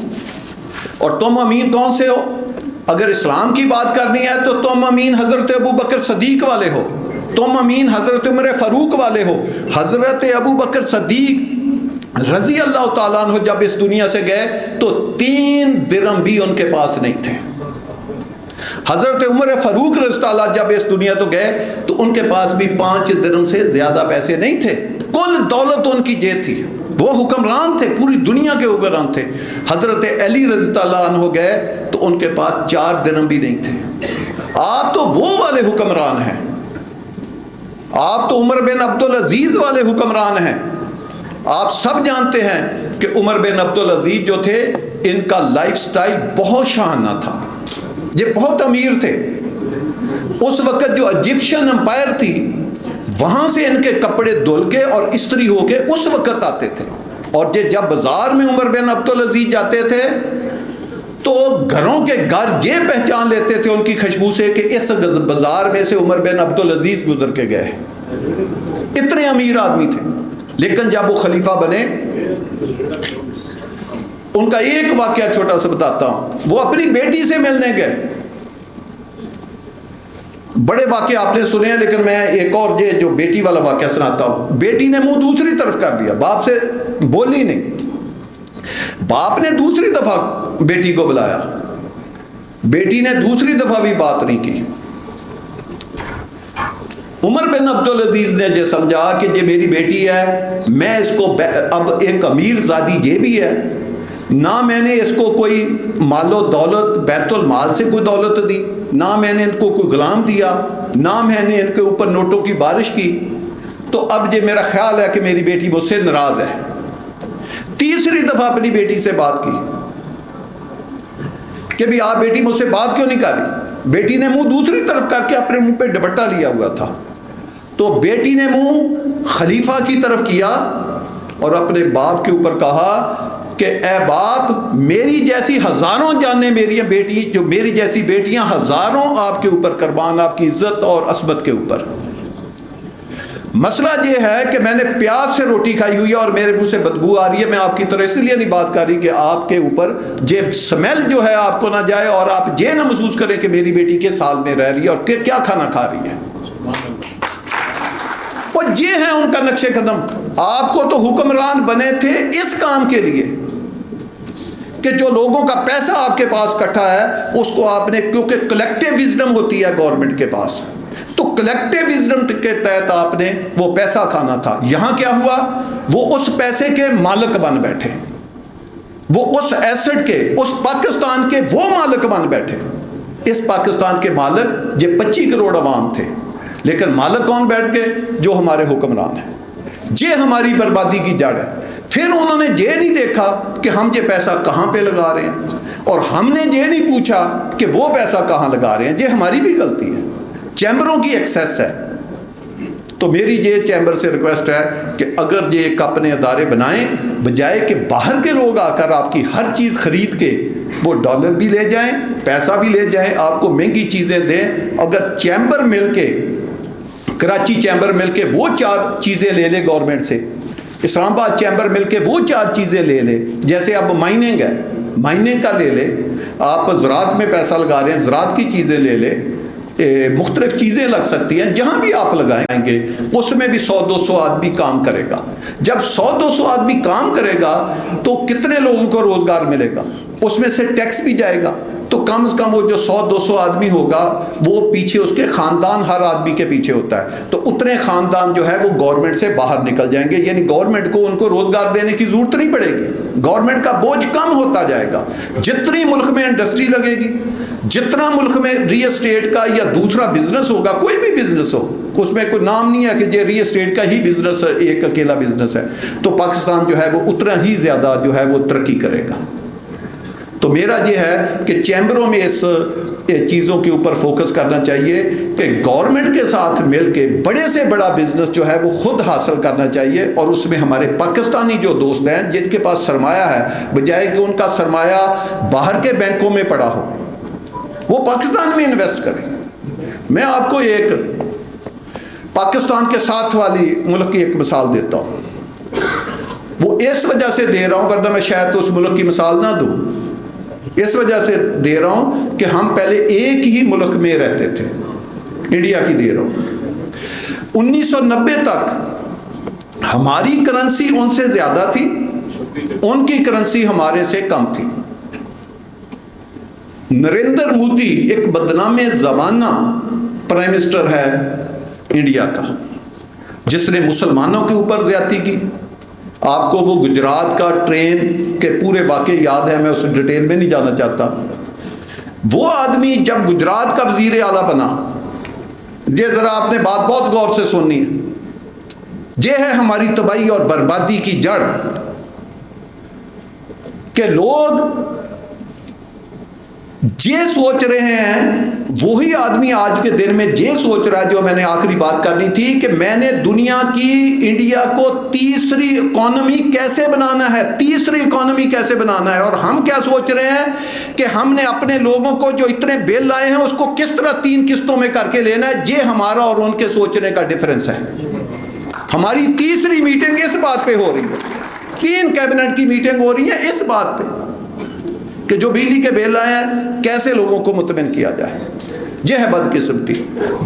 اور تم امین کون سے ہو؟ اگر اسلام کی بات کرنی ہے تو تم امین حضرت ابو بکر صدیق والے ہو, تم امین حضرت عمر فاروق والے ہو. حضرت ابو بکر صدیق رضی اللہ تعالیٰ عنہ جب اس دنیا سے گئے تو 3 درہم بھی ان کے پاس نہیں تھے. حضرت عمر فاروق رضی اللہ جب اس دنیا تو گئے تو ان کے پاس بھی 5 درہم سے زیادہ پیسے نہیں تھے. کل دولت ان کی یہ تھی, وہ حکمران تھے, پوری دنیا کے حکمران تھے. حضرت علی رضی اللہ عنہ گئے تو ان کے پاس 4 درہم بھی نہیں تھے. آپ تو وہ والے حکمران ہیں, آپ تو عمر بن عبدالعزیز والے حکمران ہیں. آپ سب جانتے ہیں کہ عمر بن عبدالعزیز جو تھے ان کا لائف سٹائل بہت شاہانہ تھا, یہ بہت امیر تھے. اس وقت جو ایجپشن امپائر تھی وہاں سے ان کے کپڑے دھل کے اور استری ہو کے اس وقت آتے تھے. اور یہ جب بازار میں عمر بن عبدالعزیز جاتے تھے تو گھروں کے گھر یہ پہچان لیتے تھے ان کی خوشبو سے کہ اس بازار میں سے عمر بن عبدالعزیز گزر کے گئے. اتنے امیر آدمی تھے. لیکن جب وہ خلیفہ بنے, ان کا ایک واقعہ چھوٹا سا بتاتا ہوں. وہ اپنی بیٹی سے ملنے گئے. بڑے واقعے آپ نے سنے ہیں لیکن میں ایک اور یہ جو بیٹی والا واقعہ سناتا ہوں. بیٹی نے منہ دوسری طرف کر دیا, باپ سے بولی نہیں. باپ نے دوسری دفعہ بیٹی کو بلایا, بیٹی نے دوسری دفعہ بھی بات نہیں کی. عمر بن عبدالعزیز نے یہ سمجھا کہ یہ میری بیٹی ہے, میں اس کو اب ایک امیر زادی یہ بھی ہے, نہ میں نے اس کو کوئی مال و دولت بیت المال سے کوئی دولت دی, نہ میں نے ان کو کوئی غلام دیا, نہ میں نے ان کے اوپر نوٹوں کی بارش کی. تو اب یہ میرا خیال ہے کہ میری بیٹی مجھ سے ناراض ہے. تیسری دفعہ اپنی بیٹی سے بات کی کہ بھی آپ بیٹی مجھ سے بات کیوں نہیں کر رہی. بیٹی نے منہ دوسری طرف کر کے اپنے منہ پہ دوپٹہ لیا ہوا تھا. تو بیٹی نے منہ خلیفہ کی طرف کیا اور اپنے باپ کے اوپر کہا کہ اے باپ میری جیسی ہزاروں جانیں میری بیٹی جو میری جیسی بیٹیاں ہزاروں آپ کے اوپر قربان، آپ کی عزت اور عصمت کے اوپر. مسئلہ یہ ہے کہ میں نے پیاز سے روٹی کھائی ہوئی ہے اور میرے منہ سے بدبو آ رہی ہے. میں آپ کی طرح اس لیے نہیں بات کر رہی کہ آپ کے اوپر یہ سمیل جو ہے آپ کو نہ جائے اور آپ یہ نہ محسوس کریں کہ میری بیٹی کس حال میں رہ رہی ہے اور کیا کھانا کھا رہی ہے. اور یہ ہے ان کا نقش قدم. آپ کو تو حکمران بنے تھے اس کام کے لیے کہ جو لوگوں کا پیسہ آپ کے پاس اکٹھا ہے اس کو آپ نے، کیونکہ کلیکٹیو وزڈم ہوتی ہے گورنمنٹ کے پاس، تو کلیکٹیو وزڈم کے تحت آپ نے وہ پیسہ کھانا تھا. یہاں کیا ہوا؟ وہ اس پیسے کے مالک بن بیٹھے، وہ اس ایسٹ کے، اس پاکستان کے وہ مالک بن بیٹھے. اس پاکستان کے مالک یہ 25 کروڑ عوام تھے، لیکن مالک کون بیٹھ گئے؟ جو ہمارے حکمران ہیں. یہ ہماری بربادی کی جڑ ہے. پھر انہوں نے یہ نہیں دیکھا کہ ہم یہ پیسہ کہاں پہ لگا رہے ہیں، اور ہم نے یہ نہیں پوچھا کہ وہ پیسہ کہاں لگا رہے ہیں. یہ ہماری بھی غلطی ہے. چیمبروں کی ایکسیس ہے. تو میری یہ چیمبر سے ریکویسٹ ہے کہ اگر یہ ایک اپنے ادارے بنائیں، بجائے کہ باہر کے لوگ آ کر آپ کی ہر چیز خرید کے وہ ڈالر بھی لے جائیں، پیسہ بھی لے جائیں، آپ کو مہنگی چیزیں دیں. اگر چیمبر مل کے، کراچی چیمبر مل کے وہ 4 چیزیں لے لے گورنمنٹ سے، اسلام آباد چیمبر مل کے وہ 4 چیزیں لے لے، جیسے اب مائننگ ہے، مائننگ کا لے لے، آپ زراعت میں پیسہ لگا رہے ہیں، زراعت کی چیزیں لے لے، مختلف چیزیں لگ سکتی ہیں. جہاں بھی آپ لگائیں گے اس میں بھی 100-200 آدمی کام کرے گا. جب 100-200 آدمی کام کرے گا تو کتنے لوگوں کو روزگار ملے گا؟ اس میں سے ٹیکس بھی جائے گا. تو کم از کم وہ جو 100-200 آدمی ہوگا وہ پیچھے اس کے خاندان ہر آدمی کے پیچھے ہوتا ہے، تو اتنے خاندان جو ہے وہ گورنمنٹ سے باہر نکل جائیں گے. یعنی گورنمنٹ کو ان کو روزگار دینے کی ضرورت نہیں پڑے گی. گورنمنٹ کا بوجھ کم ہوتا جائے گا. جتنی ملک میں انڈسٹری لگے گی، جتنا ملک میں ری اسٹیٹ کا یا دوسرا بزنس ہوگا، کوئی بھی بزنس ہو، اس میں کوئی نام نہیں ہے کہ یہ ری اسٹیٹ کا ہی بزنس ایک اکیلا بزنس ہے، تو پاکستان جو ہے وہ اتنا ہی زیادہ جو ہے وہ ترقی کرے گا. تو میرا یہ ہے کہ چیمبروں میں اس چیزوں کے اوپر فوکس کرنا چاہیے کہ گورنمنٹ کے ساتھ مل کے بڑے سے بڑا بزنس جو ہے وہ خود حاصل کرنا چاہیے. اور اس میں ہمارے پاکستانی جو دوست ہیں جن کے پاس سرمایہ ہے، بجائے کہ ان کا سرمایہ باہر کے بینکوں میں پڑا ہو، وہ پاکستان میں انویسٹ کریں. میں آپ کو ایک پاکستان کے ساتھ والی ملک کی ایک مثال دیتا ہوں. وہ اس وجہ سے دے رہا ہوں، ورنہ میں شاید تو اس ملک کی مثال نہ دوں. اس وجہ سے دے رہا ہوں کہ ہم پہلے ایک ہی ملک میں رہتے تھے، انڈیا کی دے رہا ہوں. 1990 تک ہماری کرنسی ان سے زیادہ تھی، ان کی کرنسی ہمارے سے کم تھی. نریندر مودی ایک بدنام زمانہ پرائم منسٹر ہے انڈیا کا، جس نے مسلمانوں کے اوپر زیادتی کی. آپ کو وہ گجرات کا ٹرین کے پورے واقعے یاد ہے، میں اس ڈیٹیل میں نہیں جانا چاہتا. وہ آدمی جب گجرات کا وزیر اعلیٰ بنا، یہ ذرا آپ نے بات بہت غور سے سننی ہے، یہ ہے ہماری تباہی اور بربادی کی جڑ، کہ لوگ یہ سوچ رہے ہیں، وہی آدمی آج کے دن میں یہ سوچ رہا ہے جو میں نے آخری بات کرنی تھی، کہ میں نے دنیا کی، انڈیا کو تیسری اکانومی کیسے بنانا ہے، تیسری اکانومی کیسے بنانا ہے. اور ہم کیا سوچ رہے ہیں کہ ہم نے اپنے لوگوں کو جو اتنے بل آئے ہیں اس کو کس طرح 3 قسطوں میں کر کے لینا ہے. یہ ہمارا اور ان کے سوچنے کا ڈفرنس ہے. ہماری تیسری میٹنگ اس بات پہ ہو رہی ہے، 3 کیبنٹ کی میٹنگ ہو رہی ہے اس بات پہ کہ جو بجلی کے بل آئے ہیں کیسے لوگوں کو مطمئن کیا جائے. یہ ہے بدقسمتی.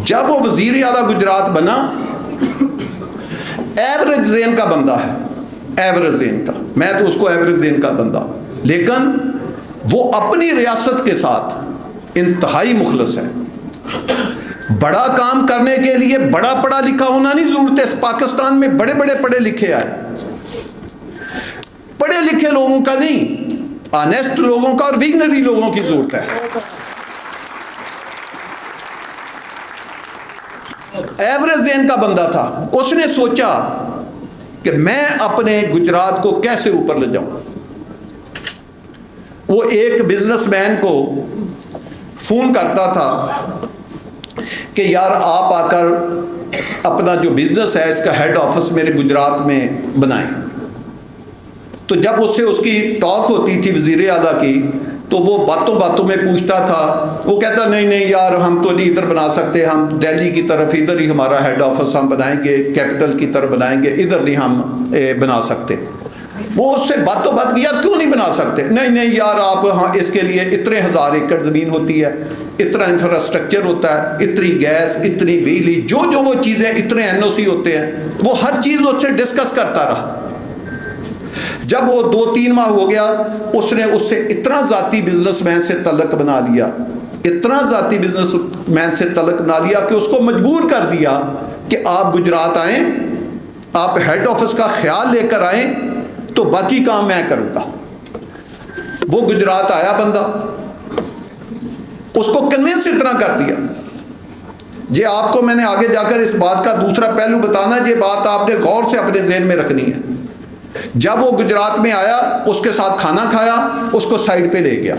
جب وہ وزیر اعلیٰ گجرات بنا، ایوریج زین کا بندہ ہے، ایوریج زین کا، میں تو اس کو ایوریج زین کا بندہ، لیکن وہ اپنی ریاست کے ساتھ انتہائی مخلص ہے. بڑا کام کرنے کے لیے بڑا پڑھا لکھا ہونا نہیں ضرورت ہے. اس پاکستان میں بڑے بڑے پڑھے لکھے آئے، پڑھے لکھے لوگوں کا نہیں، آنیسٹ لوگوں کا اور ویگنری لوگوں کی ضرورت ہے. ایوریج زین کا بندہ تھا، اس نے سوچا کہ میں اپنے گجرات کو کیسے اوپر لے جاؤں. وہ ایک بزنس مین کو فون کرتا تھا کہ یار آپ آ کر اپنا جو بزنس ہے اس کا ہیڈ آفس میرے گجرات میں بنائیں. تو جب اس سے اس کی ٹاک ہوتی تھی وزیر اعلیٰ کی تو وہ باتوں باتوں میں پوچھتا تھا، وہ کہتا نہیں نہیں یار ہم تو نہیں ادھر بنا سکتے، ہم دہلی کی طرف ادھر ہی ہمارا ہیڈ آفس ہم بنائیں گے، کیپٹل کی طرف بنائیں گے، ادھر نہیں ہم بنا سکتے۔ وہ اس سے باتوں بات یار کیوں نہیں بنا سکتے؟ نہیں نہیں یار آپ ہاں اس کے لیے اتنے 1000 ایکڑ زمین ہوتی ہے، اتنا انفراسٹرکچر ہوتا ہے، اتنی گیس، اتنی بجلی، جو وہ چیزیں، اتنے NOC ہوتے ہیں، وہ ہر چیز اس سے ڈسکس کرتا رہا۔ جب وہ 2-3 ماہ ہو گیا، اس نے اس سے اتنا ذاتی بزنس مین سے تعلق بنا لیا، اتنا ذاتی بزنس مین سے تعلق بنا لیا کہ اس کو مجبور کر دیا کہ آپ گجرات آئیں، آپ ہیڈ آفس کا خیال لے کر آئیں تو باقی کام میں کروں گا۔ وہ گجرات آیا بندہ، اس کو کنونس اتنا کر دیا۔ یہ آپ کو میں نے آگے جا کر اس بات کا دوسرا پہلو بتانا، یہ بات آپ نے غور سے اپنے ذہن میں رکھنی ہے۔ جب وہ گجرات میں آیا، اس کے ساتھ کھانا کھایا، اس کو سائڈ پہ لے گیا۔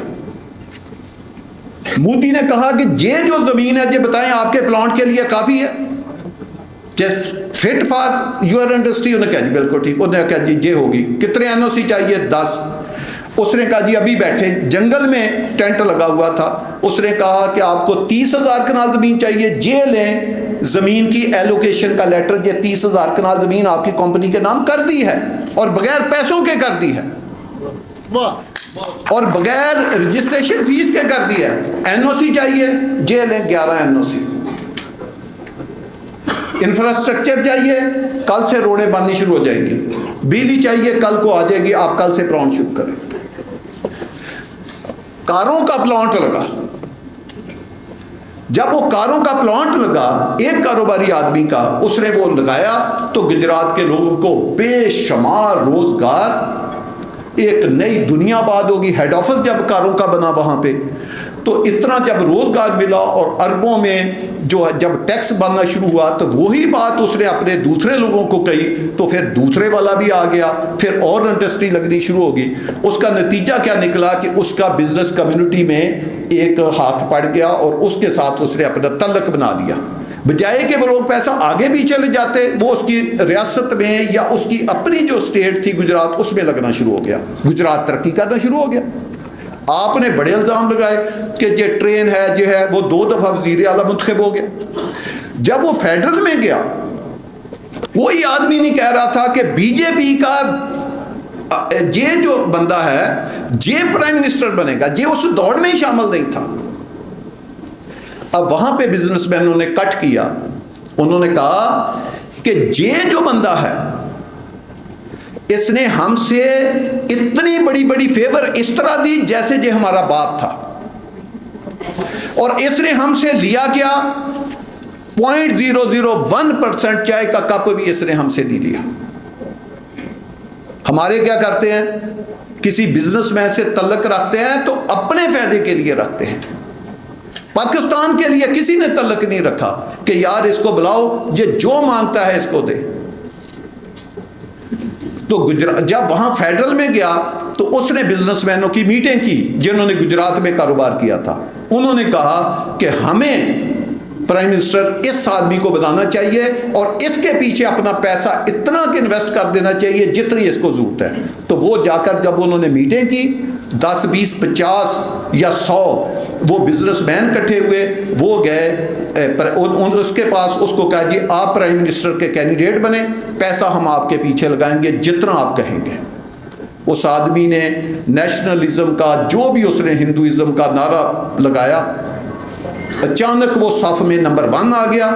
مودی نے کہا کہ یہ جو زمین ہے یہ بتائیں آپ کے پلانٹ کے لیے کافی ہے، just fit for your industry? انہوں نے کہا جی بالکل ٹھیک۔ انہوں نے کہا جی یہ ہوگی، کتنے NOC چاہیے؟ 10۔ اس نے کہا جی ابھی بیٹھے، جنگل میں ٹینٹ لگا ہوا تھا، اس نے کہا کہ آپ کو 30,000 کنال زمین چاہیے، یہ لیں زمین کی ایلوکیشن کا لیٹر، یہ 30,000 کنال زمین آپ کی کمپنی کے نام کر دی ہے، اور بغیر پیسوں کے کر دی ہے، اور بغیر رجسٹریشن فیس کے کر دی ہے۔ NOC چاہیے، یہ لیں 11 NOC۔ انفراسٹرکچر چاہیے، کل سے روڈیں بننی شروع ہو جائیں گی۔ بجلی چاہیے، کل کو آ جائے گی، آپ کل سے پلانٹ شروع کریں۔ کاروں کا پلانٹ لگا۔ جب وہ کاروں کا پلانٹ لگا ایک کاروباری آدمی کا، اس نے وہ لگایا تو گجرات کے لوگوں کو بے شمار روزگار، ایک نئی دنیا آباد ہوگی۔ ہیڈ آفس جب کاروں کا بنا وہاں پہ، تو اتنا جب روزگار ملا اور اربوں میں جو جب ٹیکس بننا شروع ہوا، تو وہی بات اس نے اپنے دوسرے لوگوں کو کہی، تو پھر دوسرے والا بھی آ گیا، پھر اور انڈسٹری لگنی شروع ہوگی۔ اس کا نتیجہ کیا نکلا کہ اس کا بزنس کمیونٹی میں ایک ہاتھ پڑ گیا اور اس کے ساتھ اس نے اپنا تعلق بنا لیا۔ بجائے کہ وہ لوگ پیسہ آگے بھی چلے جاتے، وہ اس کی ریاست میں یا اس کی اپنی جو اسٹیٹ تھی گجرات، اس میں لگنا شروع ہو گیا، گجرات ترقی کرنا شروع ہو گیا۔ آپ نے بڑے الزام لگائے کہ یہ ٹرین ہے، یہ ہے، وہ 2 دفعہ وزیر اعلیٰ منتخب ہو گیا۔ جب وہ فیڈرل میں گیا، کوئی آدمی نہیں کہہ رہا تھا کہ BJP کا یہ جو بندہ ہے یہ پرائم منسٹر بنے گا، یہ اس دوڑ میں ہی شامل نہیں تھا۔ اب وہاں پہ بزنس مینوں نے کٹ کیا، انہوں نے کہا کہ یہ جو بندہ ہے اس نے ہم سے اتنی بڑی بڑی فیور اس طرح دی جیسے یہ ہمارا باپ تھا، اور اس نے ہم سے لیا کیا 0.001% چائے کا کپ بھی اس نے ہم سے نہیں لیا۔ ہمارے کیا کرتے ہیں، کسی بزنس مین سے تعلق رکھتے ہیں تو اپنے فائدے کے لیے رکھتے ہیں۔ پاکستان کے لیے کسی نے تعلق نہیں رکھا کہ یار اس کو بلاؤ، یہ جو مانگتا ہے اس کو دے۔ تو جب وہاں فیڈرل میں گیا تو اس نے بزنس مینوں کی میٹنگ کی جنہوں نے گجرات میں کاروبار کیا تھا۔ انہوں نے کہا کہ ہمیں پرائم منسٹر اس آدمی کو بنانا چاہیے اور اس کے پیچھے اپنا پیسہ اتنا کہ انویسٹ کر دینا چاہیے جتنی اس کو ضرورت ہے۔ تو وہ جا کر جب انہوں نے میٹنگ کی، 10 20 50 یا 100 وہ بزنس مین کٹھے ہوئے، وہ گئے اس کے پاس، اس کو کہا جی آپ پرائم منسٹر کے کینڈیڈیٹ بنے، پیسہ ہم آپ کے پیچھے لگائیں گے جتنا آپ کہیں گے۔ اس آدمی نے نیشنلزم کا جو بھی اس نے ہندوازم کا نعرہ لگایا، اچانک وہ صف میں نمبر 1 آ گیا،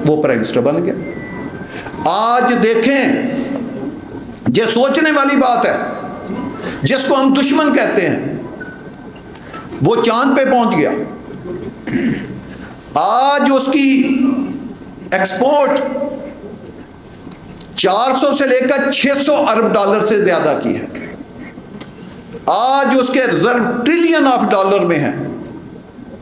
وہ پرائم منسٹر بن گیا۔ آج دیکھیں، یہ سوچنے والی بات ہے، جس کو ہم دشمن کہتے ہیں وہ چاند پہ پہنچ گیا۔ آج اس کی ایکسپورٹ 400 سے لے کر 600 ارب ڈالر سے زیادہ کی ہے۔ آج اس کے ریزرو ٹریلین آف ڈالر میں ہیں۔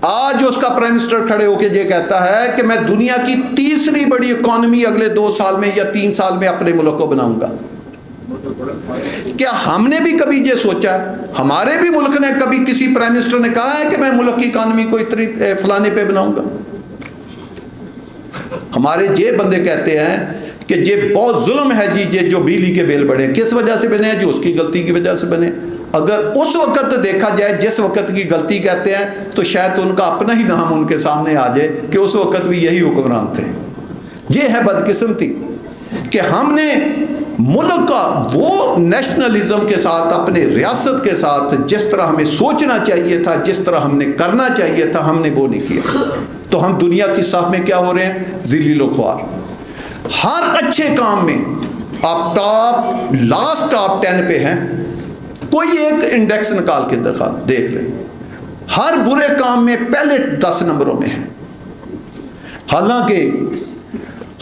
آج اس کا پرائم منسٹر کھڑے ہو کے یہ کہتا ہے کہ میں دنیا کی تیسری بڑی اکانومی اگلے 2 سال میں یا 3 سال میں اپنے ملک کو بناؤں گا۔ کیا ہم نے بھی کبھی یہ سوچا ہے؟ ہمارے بھی ملک نے کبھی کسی پرائم منسٹر نے کہا ہے کہ میں ملک کی اکانومی کو اتنی فلانے پہ بناؤں گا؟ ہمارے یہ بندے کہتے ہیں کہ یہ بہت ظلم ہے جی یہ جو بجلی کے بل بڑھے. کس وجہ سے بنے ہیں؟ جو اس کی غلطی کی وجہ سے بنے. اگر اس وقت دیکھا جائے جس وقت کی غلطی کہتے ہیں تو شاید ان کا اپنا ہی نام ان کے سامنے آ جائے کہ اس وقت بھی یہی حکمران تھے. یہ ہے بدقسمتی کہ ہم نے ملک کا وہ نیشنلزم کے ساتھ اپنے ریاست کے ساتھ جس طرح ہمیں سوچنا چاہیے تھا, جس طرح ہم نے کرنا چاہیے تھا, ہم نے وہ نہیں کیا. تو ہم دنیا کی صف میں کیا ہو رہے ہیں؟ ذلیل و خوار. ہر اچھے کام میں آپ لاسٹ ٹاپ 10 پہ ہیں. کوئی ایک انڈیکس نکال کے دیکھ لیں, ہر برے کام میں پہلے 10 نمبروں میں ہیں. حالانکہ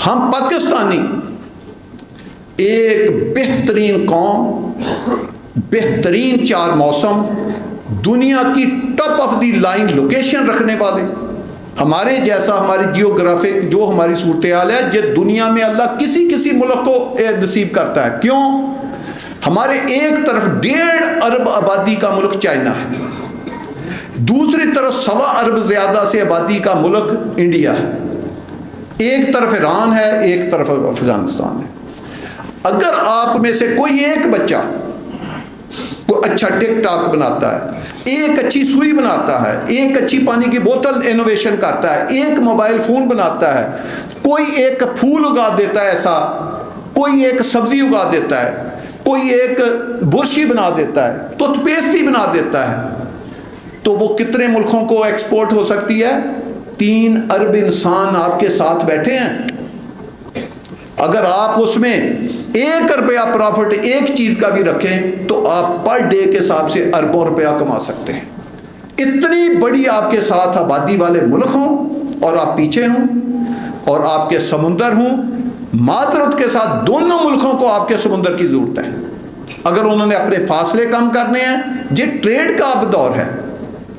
ہم پاکستانی ایک بہترین قوم, بہترین 4 موسم, دنیا کی top of the line location رکھنے والے, ہمارے جیسا ہماری جیوگرافک جو ہماری صورتحال ہے یہ دنیا میں اللہ کسی ملک کو نصیب کرتا ہے. کیوں؟ ہمارے ایک طرف 1.5 ارب آبادی کا ملک چائنا ہے, دوسری طرف 1.25 ارب زیادہ سے آبادی کا ملک انڈیا ہے, ایک طرف ایران ہے, ایک طرف افغانستان ہے. اگر آپ میں سے کوئی ایک بچہ کوئی اچھا ٹک ٹاک بناتا ہے, ایک اچھی سوئی بناتا ہے, ایک اچھی پانی کی بوتل انوویشن کرتا ہے, ایک موبائل فون بناتا ہے, کوئی ایک پھول اگا دیتا ہے ایسا, کوئی ایک سبزی اگا دیتا ہے, کوئی ایک برشی بنا دیتا ہے, ٹوتھ پیسٹ ہی بنا دیتا ہے, تو وہ کتنے ملکوں کو ایکسپورٹ ہو سکتی ہے؟ 3 ارب انسان آپ کے ساتھ بیٹھے ہیں. اگر آپ اس میں 1 روپیہ پروفٹ ایک چیز کا بھی رکھیں تو آپ پر ڈے کے حساب سے اربوں روپیہ کما سکتے ہیں. اتنی بڑی آپ کے ساتھ آبادی والے ملک ہوں اور آپ پیچھے ہوں, اور آپ کے سمندر ہوں. معذرت کے ساتھ دونوں ملکوں کو آپ کے سمندر کی ضرورت ہے اگر انہوں نے اپنے فاصلے کم کرنے ہیں. یہ ٹریڈ کا اب دور ہے,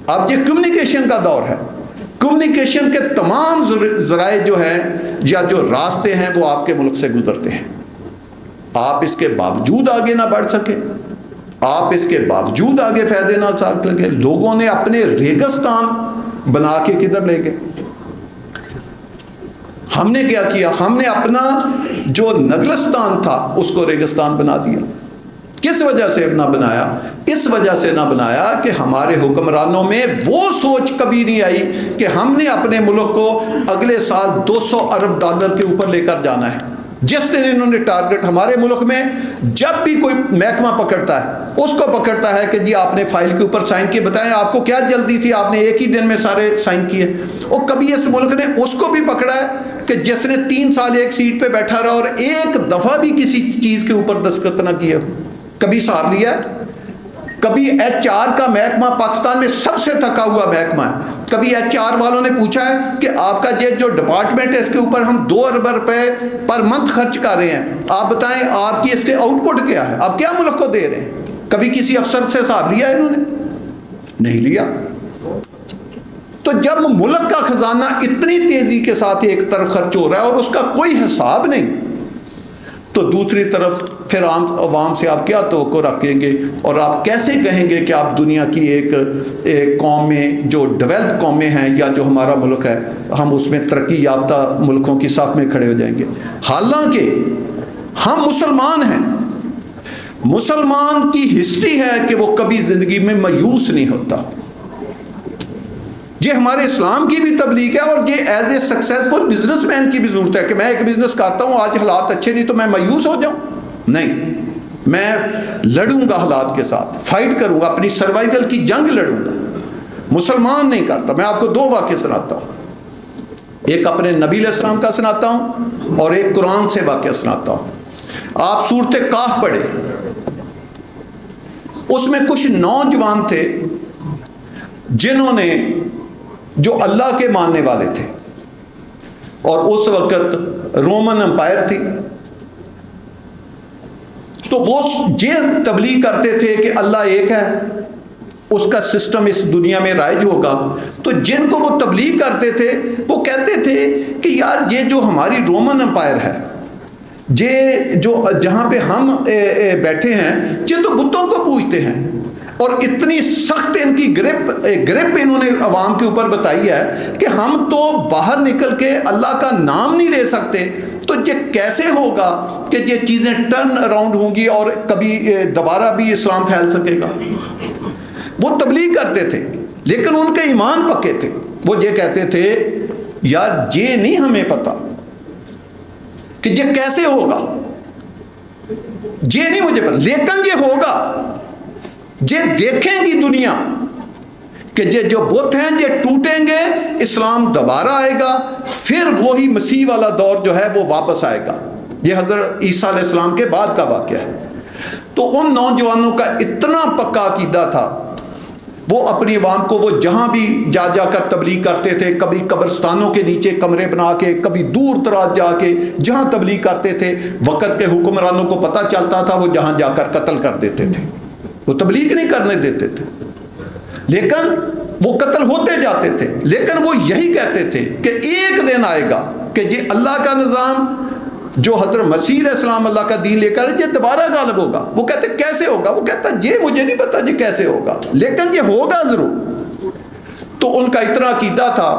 اب یہ کمیونیکیشن کا دور ہے. کمیونیکیشن کے تمام ذرائع جو ہیں یا جو راستے ہیں وہ آپ کے ملک سے گزرتے ہیں. آپ اس کے باوجود آگے نہ بڑھ سکے, آپ اس کے باوجود آگے فائدے نہ ساتھ لگے. لوگوں نے اپنے ریگستان بنا کے کدھر لے گئے. ہم نے کیا کیا؟ ہم نے اپنا جو نگلستان تھا اس کو ریگستان بنا دیا. کس وجہ سے نہ بنایا؟ اس وجہ سے نہ بنایا کہ ہمارے حکمرانوں میں وہ سوچ کبھی نہیں آئی کہ ہم نے اپنے ملک کو اگلے سال 200 ارب ڈالر کے اوپر لے کر جانا ہے. جس دن انہوں نے ٹارگٹ ہمارے ملک میں جب بھی کوئی محکمہ پکڑتا ہے اس کو پکڑتا ہے کہ جی آپ نے فائل کے اوپر سائن کیے, بتائیں آپ کو کیا جلدی تھی, آپ نے ایک ہی دن میں سارے سائن کیے. اور کبھی اس ملک نے اس کو بھی پکڑا ہے کہ جس نے 3 سال ایک سیٹ پہ بیٹھا رہا اور ایک دفعہ بھی کسی چیز کے اوپر دستخط نہ کیا. کبھی صاحب لیا ہے؟ کبھی HR کا محکمہ پاکستان میں سب سے تھکا ہوا محکمہ ہے, کبھی HR والوں نے پوچھا ہے کہ آپ کا یہ جو ڈپارٹمنٹ ہے اس کے اوپر ہم 2 ارب روپے پر منتھ خرچ کر رہے ہیں, آپ بتائیں آپ کی اس کے آؤٹ پٹ کیا ہے, آپ کیا ملک کو دے رہے ہیں؟ کبھی کسی افسر سے حساب لیا ہے انہوں نے؟ نہیں لیا. تو جب ملک کا خزانہ اتنی تیزی کے ساتھ ایک طرف خرچ ہو رہا ہے اور اس کا کوئی حساب نہیں, تو دوسری طرف پھر عوام سے آپ کیا توقع رکھیں گے, اور آپ کیسے کہیں گے کہ آپ دنیا کی ایک قوم میں جو ڈیولپ قومیں ہیں یا جو ہمارا ملک ہے ہم اس میں ترقی یافتہ ملکوں کی صف میں کھڑے ہو جائیں گے. حالانکہ ہم مسلمان ہیں, مسلمان کی ہسٹری ہے کہ وہ کبھی زندگی میں مایوس نہیں ہوتا. یہ ہمارے اسلام کی بھی تبلیغ ہے, اور یہ as a successful business man کی بھی ضرورت ہے کہ میں ایک بزنس کرتا ہوں, آج حالات اچھے نہیں تو میں مایوس ہو جاؤں. نہیں, میں لڑوں گا حالات کے ساتھ, فائٹ کروں گا, اپنی سروائیول کی جنگ لڑوں گا. مسلمان نہیں کرتا. میں آپ کو 2 واقعے سناتا ہوں, ایک اپنے نبی علیہ السلام کا سناتا ہوں اور ایک قرآن سے واقعہ سناتا ہوں. آپ سورۃ کہف پڑھیں, اس میں کچھ نوجوان تھے جنہوں نے جو اللہ کے ماننے والے تھے, اور اس وقت رومن امپائر تھی, تو وہ یہ تبلیغ کرتے تھے کہ اللہ ایک ہے, اس کا سسٹم اس دنیا میں رائج ہوگا. تو جن کو وہ تبلیغ کرتے تھے وہ کہتے تھے کہ یار یہ جو ہماری رومن امپائر ہے, یہ جو جہاں پہ ہم بیٹھے ہیں یہ تو بتوں کو پوجتے ہیں, اور اتنی سخت ان کی گرپ انہوں نے عوام کے اوپر بتائی ہے کہ ہم تو باہر نکل کے اللہ کا نام نہیں لے سکتے, تو یہ کیسے ہوگا کہ یہ چیزیں ٹرن اراؤنڈ ہوں گی اور کبھی دوبارہ بھی اسلام پھیل سکے گا؟ وہ تبلیغ کرتے تھے لیکن ان کے ایمان پکے تھے. وہ یہ کہتے تھے یار یہ نہیں ہمیں پتا کہ یہ کیسے ہوگا, یہ نہیں مجھے پتا, لیکن یہ ہوگا. یہ دیکھیں گی دنیا کہ یہ جو بت ہیں یہ ٹوٹیں گے, اسلام دوبارہ آئے گا, پھر وہی مسیح والا دور جو ہے وہ واپس آئے گا. یہ حضرت عیسیٰ علیہ السلام کے بعد کا واقعہ ہے. تو ان نوجوانوں کا اتنا پکا عقیدہ تھا, وہ اپنی عوام کو وہ جہاں بھی جا جا کر تبلیغ کرتے تھے, کبھی قبرستانوں کے نیچے کمرے بنا کے, کبھی دور دراز جا کے جہاں تبلیغ کرتے تھے, وقت کے حکمرانوں کو پتہ چلتا تھا, وہ جہاں جا کر قتل کر دیتے تھے. وہ تبلیغ نہیں کرنے دیتے تھے لیکن وہ قتل ہوتے جاتے تھے. لیکن وہ یہی کہتے تھے کہ ایک دن آئے گا کہ یہ اللہ کا نظام جو حضرت مسیح علیہ السلام اللہ کا دین لے کر یہ دوبارہ غالب ہوگا. وہ کہتے کیسے ہوگا؟ وہ کہتا یہ مجھے نہیں پتا یہ کیسے ہوگا, لیکن یہ ہوگا ضرور. تو ان کا اتنا عقیدہ تھا.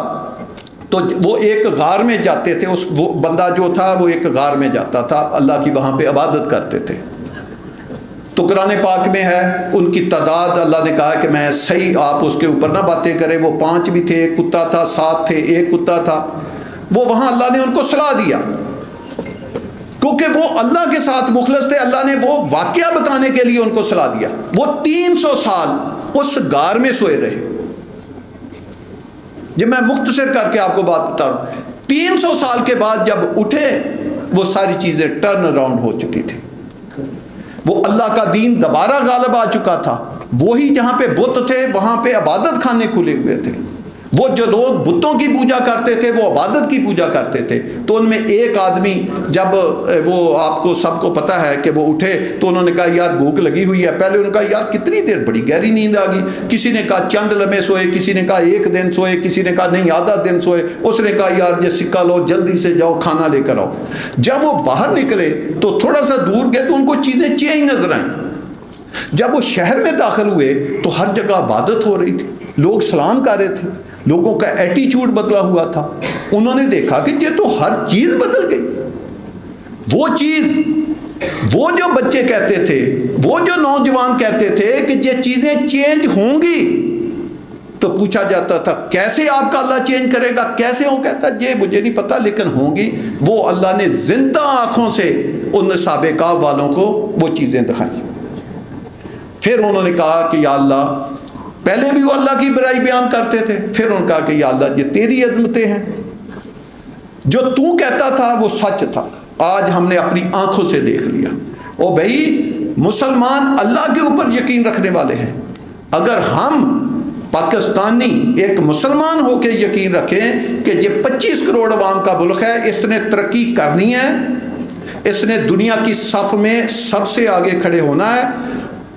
تو وہ ایک غار میں جاتے تھے, وہ بندہ جو تھا وہ ایک غار میں جاتا تھا, اللہ کی وہاں پہ عبادت کرتے تھے. تو قرآن پاک میں ہے ان کی تعداد, اللہ نے کہا کہ میں صحیح آپ اس کے اوپر نہ باتیں کریں. وہ 5 بھی تھے, ایک کتا تھا, 7 تھے, ایک کتا تھا. وہ وہاں اللہ نے ان کو صلاح دیا کیونکہ وہ اللہ کے ساتھ مخلص تھے. اللہ نے وہ واقعہ بتانے کے لیے ان کو صلاح دیا. وہ 300 سال اس غار میں سوئے رہے. جب میں مختصر کر کے آپ کو بات بتا رہا ہوں, 300 سال کے بعد جب اٹھے وہ ساری چیزیں ٹرن اراؤنڈ ہو چکی تھی. وہ اللہ کا دین دوبارہ غالب آ چکا تھا. وہی جہاں پہ بت تھے وہاں پہ عبادت خانے کھلے ہوئے تھے. وہ جو لوگ بتوں کی پوجا کرتے تھے وہ عبادت کی پوجا کرتے تھے. تو ان میں ایک آدمی جب وہ آپ کو سب کو پتہ ہے کہ وہ اٹھے تو انہوں نے کہا یار بھوک لگی ہوئی ہے. پہلے انہوں نے کہا یار کتنی دیر, بڑی گہری نیند آ گئی. کسی نے کہا چند لمحے سوئے, کسی نے کہا 1 دن سوئے, کسی نے کہا نہیں آدھا دن سوئے. اس نے کہا یار یہ سکہ لو, جلدی سے جاؤ کھانا لے کر آؤ. جب وہ باہر نکلے تو تھوڑا سا دور گئے تو ان کو چیزیں چینج نظر آئیں. جب وہ شہر میں داخل ہوئے تو ہر جگہ عبادت ہو رہی تھی, لوگ سلام کر رہے تھے, لوگوں کا ایٹیچیوڈ بدلا ہوا تھا. انہوں نے دیکھا کہ یہ تو ہر چیز بدل گئی. وہ چیز, وہ جو بچے کہتے تھے, وہ جو نوجوان کہتے تھے کہ یہ چیزیں چینج ہوں گی, تو پوچھا جاتا تھا کیسے آپ کا اللہ چینج کرے گا, کیسے ہوں؟ کہتا یہ مجھے نہیں پتا لیکن ہوں گی. وہ اللہ نے زندہ آنکھوں سے ان سابقہ والوں کو وہ چیزیں دکھائیں. پھر انہوں نے کہا کہ یا اللہ, پہلے بھی وہ اللہ کی برائی بیان کرتے تھے, پھر انہوں نے کہا کہ یا اللہ یہ تیری عظمتیں ہیں, جو تو کہتا تھا وہ سچ تھا, آج ہم نے اپنی آنکھوں سے دیکھ لیا. او بھائی مسلمان اللہ کے اوپر یقین رکھنے والے ہیں. اگر ہم پاکستانی ایک مسلمان ہو کے یقین رکھیں کہ یہ 25 کروڑ عوام کا ملک ہے, اس نے ترقی کرنی ہے, اس نے دنیا کی صف میں سب سے آگے کھڑے ہونا ہے,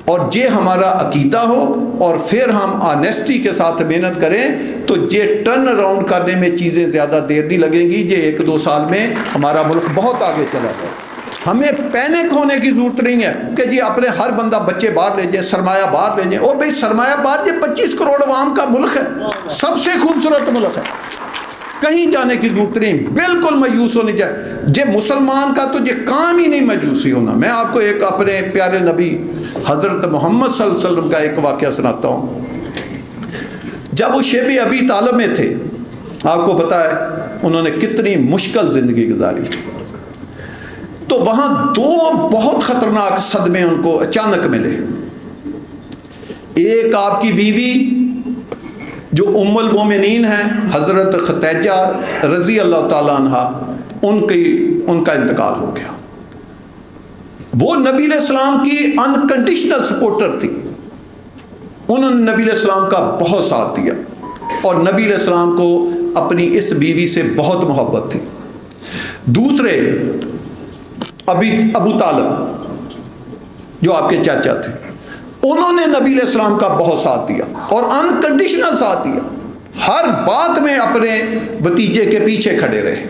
اور یہ ہمارا عقیدہ ہو, اور پھر ہم آنیسٹی کے ساتھ محنت کریں, تو یہ ٹرن اراؤنڈ کرنے میں چیزیں زیادہ دیر نہیں لگیں گی. یہ 1-2 سال میں ہمارا ملک بہت آگے چلا جائے. ہمیں پینک ہونے کی ضرورت نہیں ہے کہ جی اپنے ہر بندہ بچے باہر لے جائے, سرمایہ باہر لے جائیں. اور بھائی سرمایہ باہر یہ 25 کروڑ عوام کا ملک ہے, سب سے خوبصورت ملک ہے, کہیں جانے کی ضرورت نہیں. بالکل مایوس ہونے جائے. یہ مسلمان کا تو یہ کام ہی نہیں مایوسی ہونا. میں آپ کو ایک اپنے پیارے نبی حضرت محمد صلی اللہ علیہ وسلم کا ایک واقعہ سناتا ہوں. جب وہ شیب ابی طالب میں تھے, آپ کو پتا ہے انہوں نے کتنی مشکل زندگی گزاری, تو وہاں 2 بہت خطرناک صدمے ان کو اچانک ملے. ایک آپ کی بیوی جو ام المومنین ہیں حضرت خدیجہ رضی اللہ تعالیٰ عنہ, ان کا انتقال ہو گیا. وہ نبی علیہ السلام کی انکنڈیشنل سپورٹر تھی. انہوں نے نبی علیہ السلام کا بہت ساتھ دیا, اور نبی علیہ السلام کو اپنی اس بیوی سے بہت محبت تھی. دوسرے ابو طالب جو آپ کے چاچا تھے, انہوں نے نبی علیہ السلام کا بہت ساتھ دیا اور انکنڈیشنل ساتھ دیا. ہر بات میں اپنے بھتیجے کے پیچھے کھڑے رہے.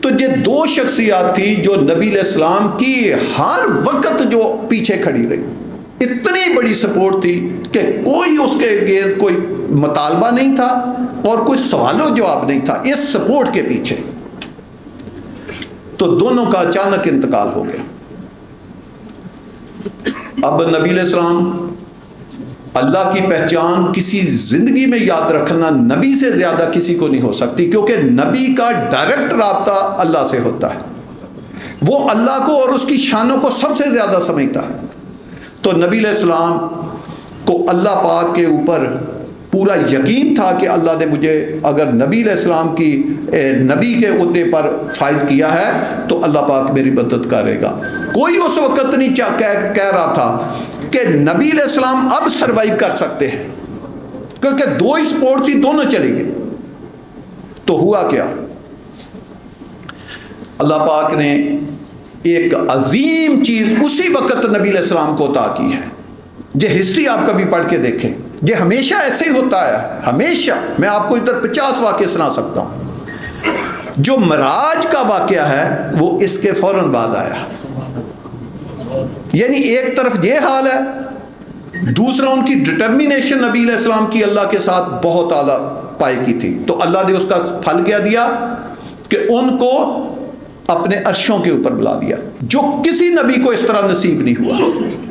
تو یہ 2 شخصیات تھی جو نبی علیہ السلام کی ہر وقت جو پیچھے کھڑی رہی. اتنی بڑی سپورٹ تھی کہ کوئی اس کے گیز کوئی مطالبہ نہیں تھا اور کوئی سوال و جواب نہیں تھا اس سپورٹ کے پیچھے. تو دونوں کا اچانک انتقال ہو گیا۔ اب نبی علیہ السلام اللہ کی پہچان کسی زندگی میں یاد رکھنا نبی سے زیادہ کسی کو نہیں ہو سکتی، کیونکہ نبی کا ڈائریکٹ رابطہ اللہ سے ہوتا ہے، وہ اللہ کو اور اس کی شانوں کو سب سے زیادہ سمجھتا ہے۔ تو نبی علیہ السلام کو اللہ پاک کے اوپر پورا یقین تھا کہ اللہ نے مجھے اگر نبی علیہ السلام کی نبی کے عہدے پر فائز کیا ہے تو اللہ پاک میری مدد کرے گا۔ کوئی اس وقت نہیں کہہ رہا تھا کہ نبی علیہ السلام اب سروائیو کر سکتے ہیں، کیونکہ دو ہی سپورٹس ہی دونوں چلیں گے۔ تو ہوا کیا؟ اللہ پاک نے ایک عظیم چیز اسی وقت نبی علیہ السلام کو عطا کی ہے۔ یہ ہسٹری آپ کبھی پڑھ کے دیکھیں، یہ ہمیشہ ایسے ہی ہوتا ہے، ہمیشہ۔ میں آپ کو ادھر 50 واقعے سنا سکتا ہوں۔ جو معراج کا واقعہ ہے وہ اس کے فوراً بعد آیا، یعنی ایک طرف یہ حال ہے، دوسرا ان کی ڈٹرمینیشن نبی علیہ السلام کی اللہ کے ساتھ بہت اعلیٰ پائے کی تھی۔ تو اللہ نے اس کا پھل کیا دیا کہ ان کو اپنے عرشوں کے اوپر بلا دیا، جو کسی نبی کو اس طرح نصیب نہیں ہوا۔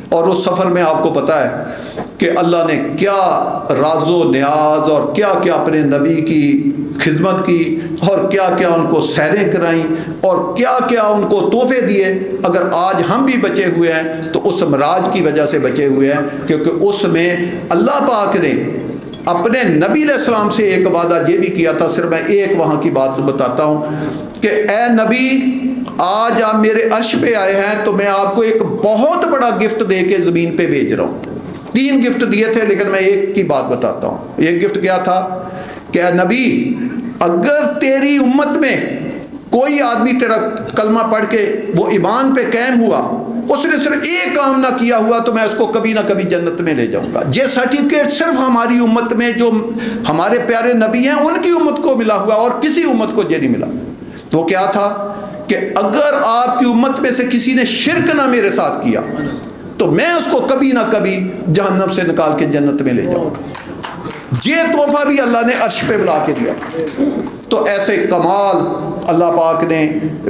اور اس سفر میں آپ کو پتہ ہے کہ اللہ نے کیا راز و نیاز اور کیا کیا اپنے نبی کی خدمت کی، اور کیا کیا ان کو سیریں کرائیں، اور کیا کیا ان کو تحفے دیے۔ اگر آج ہم بھی بچے ہوئے ہیں تو اس معراج کی وجہ سے بچے ہوئے ہیں، کیونکہ اس میں اللہ پاک نے اپنے نبی علیہ السلام سے ایک وعدہ یہ بھی کیا تھا۔ صرف میں ایک وہاں کی بات بتاتا ہوں کہ اے نبی، آج آپ میرے عرش پہ آئے ہیں تو میں آپ کو ایک بہت بڑا گفٹ دے کے زمین پہ بھیج رہا ہوں۔ 3 گفٹ دیے تھے، لیکن میں ایک کی بات بتاتا ہوں۔ ایک گفٹ کیا تھا کہ اے نبی، اگر تیری امت میں کوئی آدمی تیرا کلمہ پڑھ کے وہ ایمان پہ قائم ہوا، اس نے صرف ایک کام نہ کیا ہوا، تو میں اس کو کبھی نہ کبھی جنت میں لے جاؤں گا۔ یہ سرٹیفکیٹ صرف ہماری امت میں جو ہمارے پیارے نبی ہیں ان کی امت کو ملا ہوا، اور کسی امت کو یہ نہیں ملا۔ تو کیا تھا کہ اگر آپ کی امت میں سے کسی نے شرک نہ میرے ساتھ کیا تو میں اس کو کبھی نہ کبھی جہنم سے نکال کے جنت میں لے جاؤں گا۔ یہ تحفہ بھی اللہ نے عرش پہ بلا کے دیا۔ تو ایسے کمال اللہ پاک نے،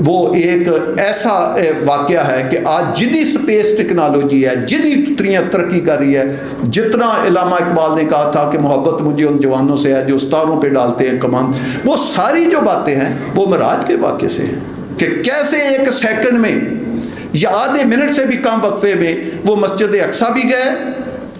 وہ ایک ایسا واقعہ ہے کہ آج جتنی سپیس ٹیکنالوجی ہے، جتنی دنیا ترقی کر رہی ہے، جتنا علامہ اقبال نے کہا تھا کہ محبت مجھے ان جوانوں سے ہے جو ستاروں پہ ڈالتے ہیں کمان، وہ ساری جو باتیں ہیں وہ معراج کے واقعے سے ہیں کہ کیسے ایک سیکنڈ میں یا آدھے منٹ سے بھی کم وقفے میں وہ مسجد اقصیٰ بھی گئے،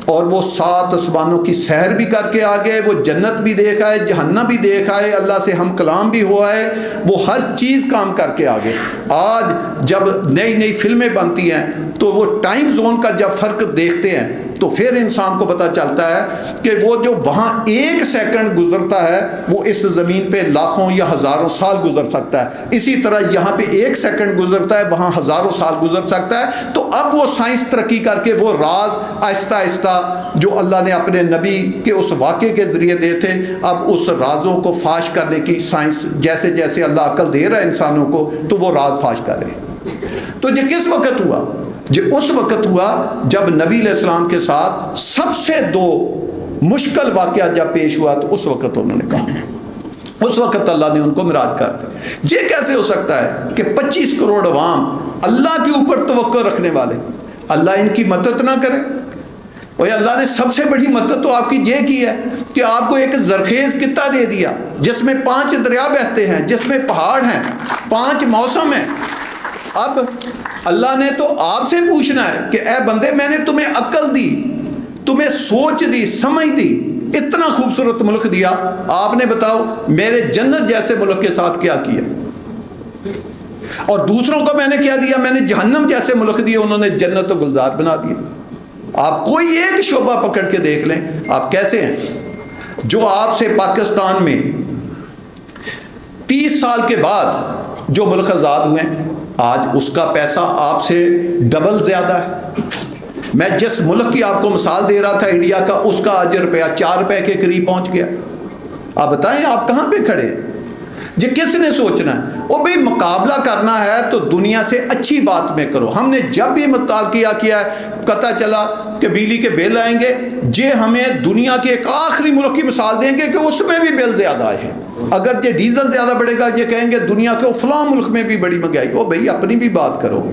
اور وہ 7 آسمانوں کی سیر بھی کر کے آ گئے، وہ جنت بھی دیکھ آئے، جہنم بھی دیکھ آئے، اللہ سے ہم کلام بھی ہوا ہے، وہ ہر چیز کام کر کے آ گئے۔ آج جب نئی نئی فلمیں بنتی ہیں تو وہ ٹائم زون کا جب فرق دیکھتے ہیں تو پھر انسان کو پتہ چلتا ہے کہ وہ جو وہاں 1 سیکنڈ گزرتا ہے وہ اس زمین پہ لاکھوں یا ہزاروں سال گزر سکتا ہے۔ اسی طرح یہاں پہ 1 سیکنڈ گزرتا ہے، وہاں ہزاروں سال گزر سکتا ہے۔ تو اب وہ سائنس ترقی کر کے وہ راز آہستہ آہستہ جو اللہ نے اپنے نبی کے اس واقعے کے ذریعے دے تھے، اب اس رازوں کو فاش کرنے کی سائنس جیسے جیسے اللہ عقل دے رہا ہے انسانوں کو تو وہ راز فاش کر رہے ہیں۔ تو یہ کس وقت ہوا؟ یہ اس وقت ہوا جب نبی علیہ السلام کے ساتھ سب سے 2 مشکل واقعہ جب پیش ہوا، تو اس وقت انہوں نے کہا، اس وقت اللہ نے ان کو معراج کر دیا۔ یہ کیسے ہو سکتا ہے کہ 25 کروڑ عوام اللہ کے اوپر توقع رکھنے والے اللہ ان کی مدد نہ کرے؟ اور اللہ نے سب سے بڑی مدد تو آپ کی یہ کی ہے کہ آپ کو ایک زرخیز خطہ دے دیا جس میں 5 دریا بہتے ہیں، جس میں پہاڑ ہیں، 5 موسم ہیں۔ اب اللہ نے تو آپ سے پوچھنا ہے کہ اے بندے، میں نے تمہیں عقل دی، تمہیں سوچ دی، سمجھ دی، اتنا خوبصورت ملک دیا، آپ نے بتاؤ میرے جنت جیسے ملک کے ساتھ کیا کیا؟ اور دوسروں کو میں نے کیا دیا؟ میں نے جہنم جیسے ملک دیے، انہوں نے جنت و گلزار بنا دیے۔ آپ کوئی ایک شعبہ پکڑ کے دیکھ لیں آپ کیسے ہیں۔ جو آپ سے پاکستان میں 30 سال کے بعد جو ملک آزاد ہوئے، آج اس کا پیسہ آپ سے ڈبل زیادہ ہے۔ میں جس ملک کی آپ کو مثال دے رہا تھا انڈیا کا، اس کا آج روپیہ 4 روپے کے قریب پہنچ گیا۔ آپ بتائیں آپ کہاں پہ کھڑے؟ یہ کس نے سوچنا ہے؟ وہ بھی مقابلہ کرنا ہے تو دنیا سے اچھی بات میں کرو۔ ہم نے جب بھی مطالعہ کیا ہے، پتہ چلا کہ بجلی کے بل آئیں گے، یہ ہمیں دنیا کے ایک آخری ملک کی مثال دیں گے کہ اس میں بھی بل زیادہ آئے ہیں۔ اگر یہ ڈیزل زیادہ بڑھے گا یہ کہیں گے دنیا کے فلاں ملک میں بھی بڑی مہنگائی. او بھائی اپنی بھی بات کرو,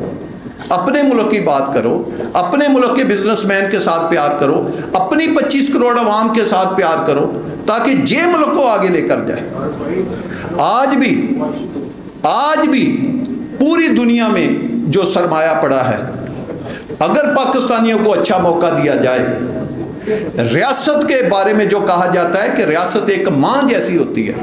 اپنے ملک کی بات کرو, اپنے ملک کے بزنس مین کے ساتھ پیار کرو, اپنی 25 کروڑ عوام کے ساتھ پیار کرو تاکہ یہ ملک کو آگے لے کر جائے. آج بھی پوری دنیا میں جو سرمایہ پڑا ہے, اگر پاکستانیوں کو اچھا موقع دیا جائے, ریاست کے بارے میں جو کہا جاتا ہے کہ ریاست ایک ماں جیسی ہوتی ہے,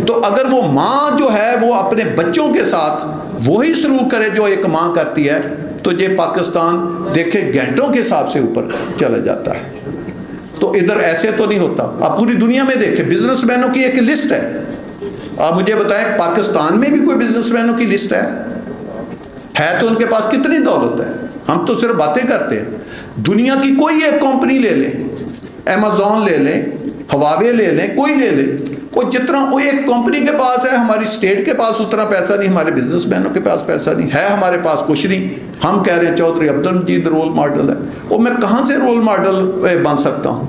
تو اگر وہ ماں جو ہے وہ اپنے بچوں کے ساتھ وہی سلوک کرے جو ایک ماں کرتی ہے, تو یہ پاکستان دیکھے گھنٹوں کے حساب سے اوپر چلا جاتا ہے. تو ادھر ایسے تو نہیں ہوتا. آپ پوری دنیا میں دیکھیں بزنس مینوں کی ایک لسٹ ہے. آپ مجھے بتائیں پاکستان میں بھی کوئی بزنس مینوں کی لسٹ ہے تو ان کے پاس کتنی دولت ہے؟ ہم تو صرف باتیں کرتے ہیں. دنیا کی کوئی ایک کمپنی لے لیں, ایمیزون لے لیں, ہواوے لے لیں, کوئی لے لیں, وہ جتنا وہ ایک کمپنی کے پاس ہے, ہماری اسٹیٹ کے پاس اتنا پیسہ نہیں, ہمارے بزنس مینوں کے پاس پیسہ نہیں ہے, ہمارے پاس کچھ نہیں. ہم کہہ رہے ہیں چودھری عبدالمجید رول ماڈل ہے. وہ میں کہاں سے رول ماڈل بن سکتا ہوں؟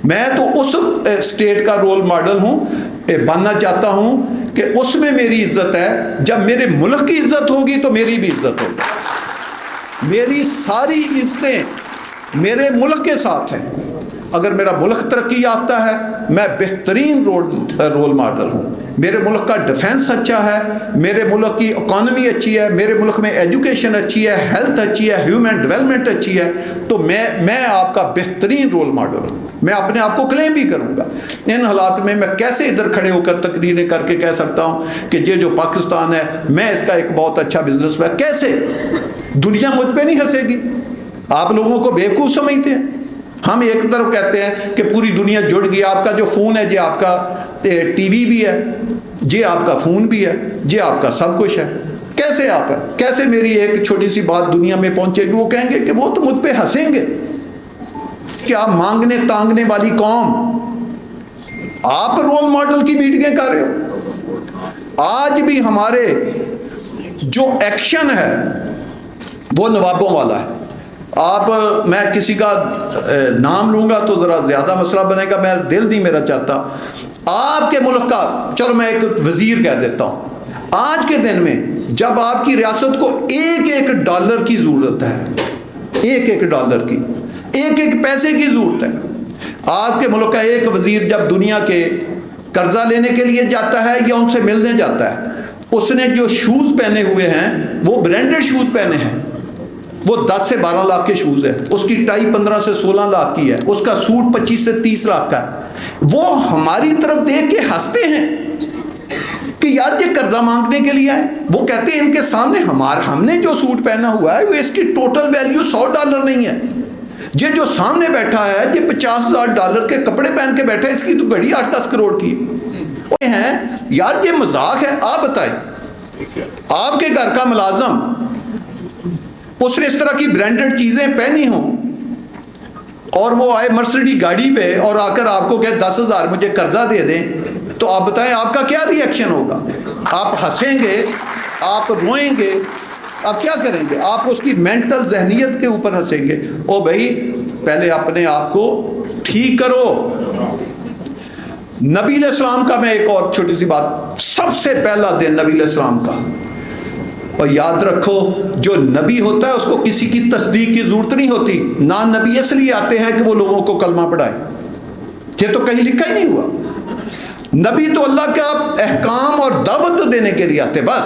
میں تو اس اسٹیٹ کا رول ماڈل ہوں, بننا چاہتا ہوں کہ اس میں میری عزت ہے. جب میرے ملک کی عزت ہوگی تو میری بھی عزت ہوگی. میری ساری عزتیں میرے ملک کے ساتھ ہیں. اگر میرا ملک ترقی یافتہ ہے میں بہترین رول ماڈل ہوں. میرے ملک کا ڈیفنس اچھا ہے, میرے ملک کی اکانومی اچھی ہے, میرے ملک میں ایجوکیشن اچھی ہے, ہیلتھ اچھی ہے, ہیومن ڈیولپمنٹ اچھی ہے, تو میں آپ کا بہترین رول ماڈل ہوں. میں اپنے آپ کو کلیم بھی کروں گا. ان حالات میں میں کیسے ادھر کھڑے ہو کر تقریریں کر کے کہہ سکتا ہوں کہ یہ جو پاکستان ہے میں اس کا ایک بہت اچھا بزنس مین؟ کیسے؟ دنیا مجھ پہ نہیں ہنسے گی. آپ لوگوں کو بیوقوف سمجھتے ہیں. ہم ایک طرف کہتے ہیں کہ پوری دنیا جڑ گئی, آپ کا جو فون ہے یہ آپ کا ٹی وی بھی ہے, یہ آپ کا فون بھی ہے, یہ آپ کا سب کچھ ہے. کیسے آپ ہے؟ کیسے میری ایک چھوٹی سی بات دنیا میں پہنچے گی؟ وہ کہیں گے کہ وہ تو مجھ پہ ہنسیں گے کہ آپ مانگنے تانگنے والی قوم, آپ رول ماڈل کی میٹنگیں کر رہے ہو. آج بھی ہمارے جو ایکشن ہے وہ نوابوں والا ہے. میں کسی کا نام لوں گا تو ذرا زیادہ مسئلہ بنے گا, میں دل نہیں میرا چاہتا. آپ کے ملک کا, چلو میں ایک وزیر کہہ دیتا ہوں, آج کے دن میں جب آپ کی ریاست کو $1 کی ضرورت ہے, $1 کی, ایک پیسے کی ضرورت ہے, آپ کے ملک کا ایک وزیر جب دنیا کے قرضہ لینے کے لیے جاتا ہے یا ان سے ملنے جاتا ہے, اس نے جو شوز پہنے ہوئے ہیں وہ برانڈڈ شوز پہنے ہیں, وہ 10 سے 12 لاکھ کے شوز ہے, اس کی ٹائی 15 سے 16 لاکھ کی ہے, اس کا سوٹ 25 سے 30 لاکھ کا ہے. وہ ہماری طرف دیکھ کے ہنستے ہیں کہ یار یہ قرضہ مانگنے کے لیے آئے. وہ کہتے ہیں ان کے سامنے ہم نے جو سوٹ پہنا ہوا ہے وہ اس کی ٹوٹل ویلیو $100 نہیں ہے. یہ جو سامنے بیٹھا ہے یہ $50,000 کے کپڑے پہن کے بیٹھا ہے, اس کی تو گھڑی 8-10 کروڑ کی ہے. یار یہ مذاق ہے. آپ بتائیں, آپ کے گھر کا ملازم اس نے اس طرح کی برانڈڈ چیزیں پہنی ہوں اور وہ آئے مرسڈی گاڑی پہ اور آ کر آپ کو کہے 10,000 مجھے قرضہ دے دیں, تو آپ بتائیں آپ کا کیا ری ایکشن ہوگا؟ آپ ہنسیں گے, آپ روئیں گے, آپ کیا کریں گے؟ آپ اس کی مینٹل ذہنیت کے اوپر ہنسیں گے. او بھائی پہلے اپنے آپ کو ٹھیک کرو. نبی علیہ السلام کا میں ایک اور چھوٹی سی بات, سب سے پہلا دن نبی علیہ السلام کا, اور یاد رکھو جو نبی ہوتا ہے اس کو کسی کی تصدیق کی ضرورت نہیں ہوتی. نہ نبی اس لیے آتے ہیں کہ وہ لوگوں کو کلمہ پڑھائے, یہ تو کہیں لکھا ہی نہیں ہوا. نبی تو اللہ کا احکام اور دعوت دینے کے لیے آتے, بس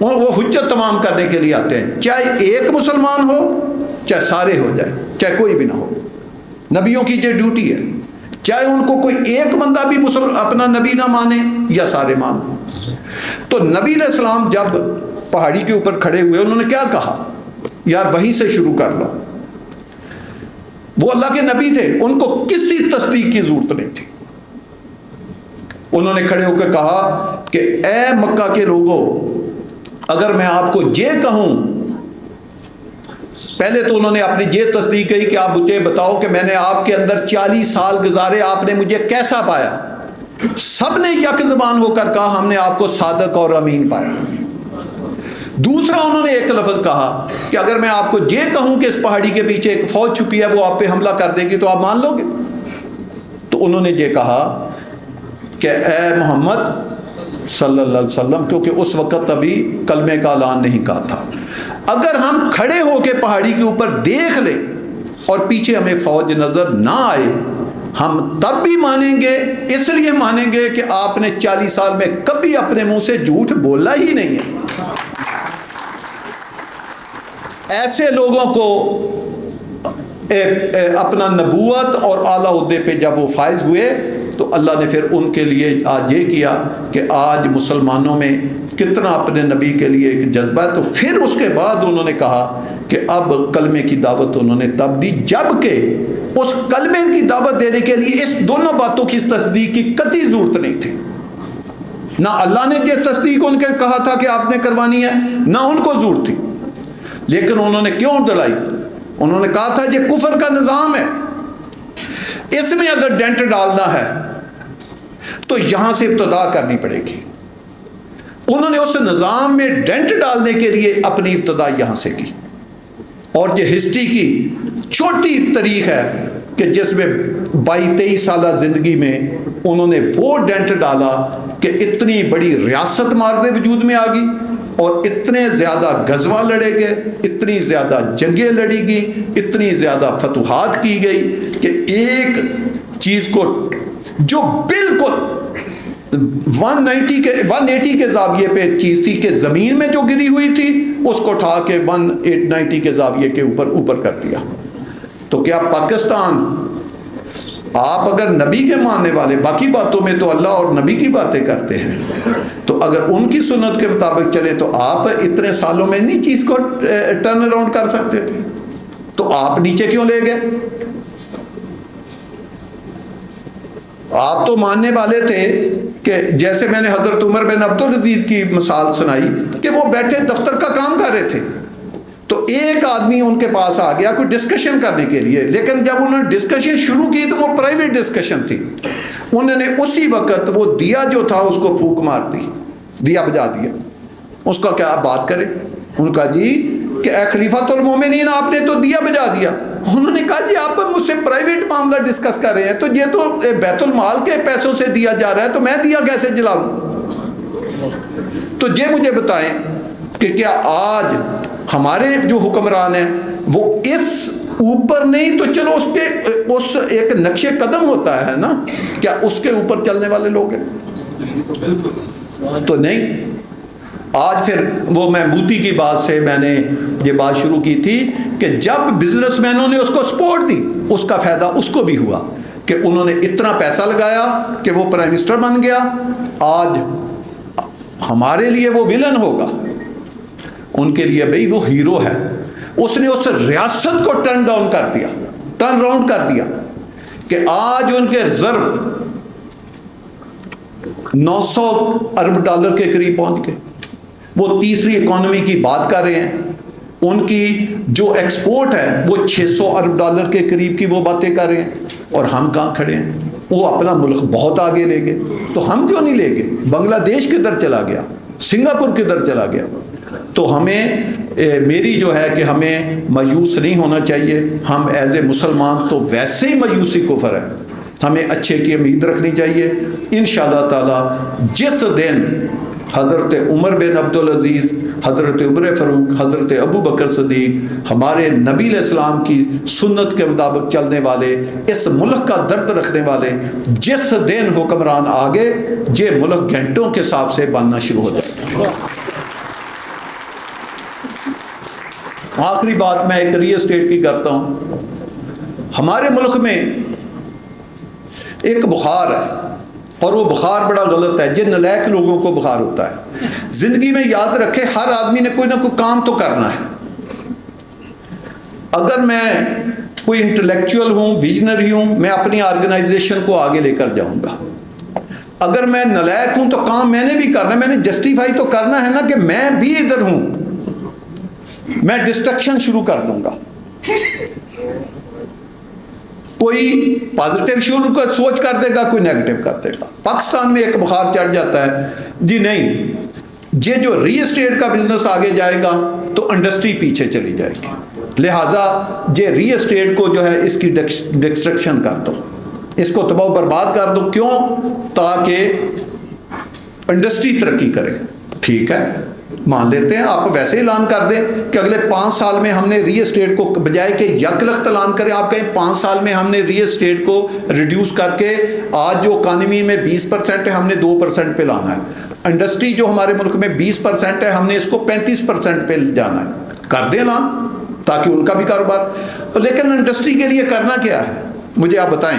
وہ حجت تمام کرنے کے لیے آتے ہیں. چاہے ایک مسلمان ہو چاہے سارے ہو جائے, چاہے کوئی بھی نہ ہو. نبیوں کی یہ ڈیوٹی ہے, چاہے ان کو کوئی ایک بندہ بھی اپنا نبی نہ مانے یا سارے مان. تو نبی علیہ السلام جب پہاڑی کے اوپر کھڑے ہوئے, انہوں نے کیا کہا؟ یار وہیں سے شروع کر لو. وہ اللہ کے نبی تھے, ان کو کسی تصدیق کی ضرورت نہیں تھی. انہوں نے کھڑے ہو کے کہا کہ اے مکہ کے لوگوں, اگر میں آپ کو یہ کہوں, پہلے تو انہوں نے اپنی یہ تصدیق کہی کہ آپ مجھے بتاؤ کہ میں نے آپ کے اندر 40 سال گزارے, آپ نے مجھے کیسا پایا؟ سب نے یک زبان ہو کر کہا ہم نے آپ کو صادق اور امین پایا. دوسرا انہوں نے ایک لفظ کہا کہ اگر میں آپ کو یہ کہوں کہ اس پہاڑی کے پیچھے ایک فوج چھپی ہے, وہ آپ پہ حملہ کر دے گی, تو آپ مان لو گے؟ تو انہوں نے یہ کہا کہ اے محمد صلی اللہ علیہ وسلم، کیونکہ اس وقت ابھی کلمے کا اعلان نہیں کہا تھا، اگر ہم کھڑے ہو کے پہاڑی کے اوپر دیکھ لیں اور پیچھے ہمیں فوج نظر نہ آئے، ہم تب بھی مانیں گے، اس لیے مانیں گے کہ آپ نے 40 سال میں کبھی اپنے منہ سے جھوٹ بولا ہی نہیں ہے۔ ایسے لوگوں کو اپنا نبوت اور اعلیٰ عہدے پہ جب وہ فائز ہوئے تو اللہ نے پھر ان کے لیے آج یہ کیا کہ آج مسلمانوں میں کتنا اپنے نبی کے لیے ایک جذبہ ہے۔ تو پھر اس کے بعد انہوں نے کہا کہ اب کلمے کی دعوت انہوں نے تب دی جب کہ اس کلمے کی دعوت دینے کے لیے اس دونوں باتوں کی تصدیق کی قطعی ضرورت نہیں تھی۔ نہ اللہ نے یہ تصدیق ان کے کہا تھا کہ آپ نے کروانی ہے، نہ ان کو ضرورت تھی، لیکن انہوں نے کیوں دلائی؟ انہوں نے کہا تھا یہ کفر کا نظام ہے، اس میں اگر ڈینٹ ڈالنا ہے تو یہاں سے ابتدا کرنی پڑے گی۔ انہوں نے اس نظام میں ڈینٹ ڈالنے کے لیے اپنی ابتدا یہاں سے کی، اور یہ ہسٹری کی چھوٹی تاریخ ہے کہ جس میں 22-23 سالہ زندگی میں انہوں نے وہ ڈینٹ ڈالا کہ اتنی بڑی ریاست مارد وجود میں آ گئی، اور اتنے زیادہ غزوہ لڑے گئے، اتنی زیادہ جنگیں لڑی گئی، اتنی زیادہ فتوحات کی گئی کہ ایک چیز کو جو بالکل 180 کے زاویے پہ چیز تھی کہ زمین میں جو گری ہوئی تھی اس کو اٹھا کے 190 کے زاویے کے اوپر کر دیا۔ تو کیا پاکستان، آپ اگر نبی کے ماننے والے، باقی باتوں میں تو اللہ اور نبی کی باتیں کرتے ہیں، تو اگر ان کی سنت کے مطابق چلے تو آپ اتنے سالوں میں نہیں چیز کو ٹرن اراؤنڈ کر سکتے تھے، تو آپ نیچے کیوں لے گئے؟ آپ تو ماننے والے تھے کہ جیسے میں نے حضرت عمر بن عبدالعزیز کی مثال سنائی کہ وہ بیٹھے دفتر کا کام کر رہے تھے، تو ایک آدمی ان کے پاس آ گیا کوئی ڈسکشن کرنے کے لیے، لیکن جب انہوں نے ڈسکشن شروع کی تو وہ پرائیویٹ ڈسکشن تھی، انہوں نے اسی وقت وہ دیا جو تھا اس کو پھونک مار دی، دیا بجا دیا۔ اس کا کیا آپ بات کریں؟ ان کا جی کہ اے خلیفۃ المومنین آپ نے تو دیا بجا دیا۔ انہوں نے کہا جی آپ مجھ سے پرائیویٹ معاملہ ڈسکس کر رہے ہیں، تو یہ تو بیت المال کے پیسوں سے دیا جا رہا ہے، تو میں دیا کیسے جلاؤں؟ تو یہ مجھے بتائیں کہ کیا آج ہمارے جو حکمران ہیں وہ اس اوپر نہیں، تو چلو اس پہ اس ایک نقش قدم ہوتا ہے نا، کیا اس کے اوپر چلنے والے لوگ ہیں؟ تو نہیں۔ آج پھر وہ میں موتی کی بات سے میں نے یہ بات شروع کی تھی کہ جب بزنس مینوں نے اس کو سپورٹ دی، اس کا فائدہ اس کو بھی ہوا کہ انہوں نے اتنا پیسہ لگایا کہ وہ پرائم منسٹر بن گیا۔ آج ہمارے لیے وہ ولن ہوگا، ان کے لیے بھئی وہ ہیرو ہے۔ اس نے اس ریاست کو ٹرن راؤنڈ کر دیا کہ آج ان کے ریزرو 900 ارب ڈالر کے قریب پہنچ گئے۔ وہ تیسری اکانومی کی بات کر رہے ہیں، ان کی جو ایکسپورٹ ہے وہ 600 ارب ڈالر کے قریب کی وہ باتیں کر رہے ہیں، اور ہم کہاں کھڑے ہیں؟ وہ اپنا ملک بہت آگے لے گئے، تو ہم کیوں نہیں لے گئے؟ بنگلہ دیش کدھر چلا گیا، سنگاپور کدھر چلا گیا؟ تو ہمیں میری جو ہے کہ ہمیں مایوس نہیں ہونا چاہیے۔ ہم ایز اے مسلمان تو ویسے ہی مایوسی کفر ہے، ہمیں اچھے کی امید رکھنی چاہیے۔ انشاءاللہ تعالی جس دن حضرت عمر بن عبدالعزیز، حضرت عمر فاروق، حضرت ابو بکر صدیق، ہمارے نبی علیہ السلام کی سنت کے مطابق چلنے والے، اس ملک کا درد رکھنے والے، جس دن حکمران آگے، یہ ملک گھنٹوں کے حساب سے بننا شروع ہو جائے گا۔ آخری بات میں ایک ریل اسٹیٹ کی کرتا ہوں۔ ہمارے ملک میں ایک بخار ہے، اور وہ بخار بڑا غلط ہے، یہ نالائق لوگوں کو بخار ہوتا ہے۔ زندگی میں یاد رکھے ہر آدمی نے کوئی نہ کوئی کام تو کرنا ہے۔ اگر میں کوئی انٹلیکچوئل ہوں، ویژنری ہوں، میں اپنی آرگنائزیشن کو آگے لے کر جاؤں گا۔ اگر میں نالائق ہوں تو کام میں نے بھی کرنا ہے، میں نے جسٹیفائی تو کرنا ہے نا کہ میں بھی ادھر ہوں، میں ڈسٹرکشن شروع کر دوں گا۔ کوئی پازیٹیو شروع کر سوچ کر دے گا، کوئی نیگیٹو کر دے گا۔ پاکستان میں ایک بخار چڑھ جاتا ہے جی نہیں، یہ جو ریل اسٹیٹ کا بزنس آگے جائے گا تو انڈسٹری پیچھے چلی جائے گی، لہٰذا یہ ریل اسٹیٹ کو جو ہے اس کی ڈسٹرکشن کر دو۔ اس کو تباہ و برباد کر دو. کیوں؟ تاکہ انڈسٹری ترقی کرے. ٹھیک ہے مان لیتے ہیں, آپ ویسے اعلان کر دیں کہ اگلے 5 سال میں ہم نے ری اسٹیٹ کو, بجائے کہ یکلخت اعلان کریں, آپ کہیں 5 سال میں ہم نے ری اسٹیٹ کو ریڈیوس کر کے آج جو اکانومی میں 20% ہے ہم نے 2% پہ لانا ہے. انڈسٹری جو ہمارے ملک میں 20% ہے ہم نے اس کو 35% پہ جانا ہے. کر دیں اعلان تاکہ ان کا بھی کاروبار. لیکن انڈسٹری کے لیے کرنا کیا ہے مجھے آپ بتائیں.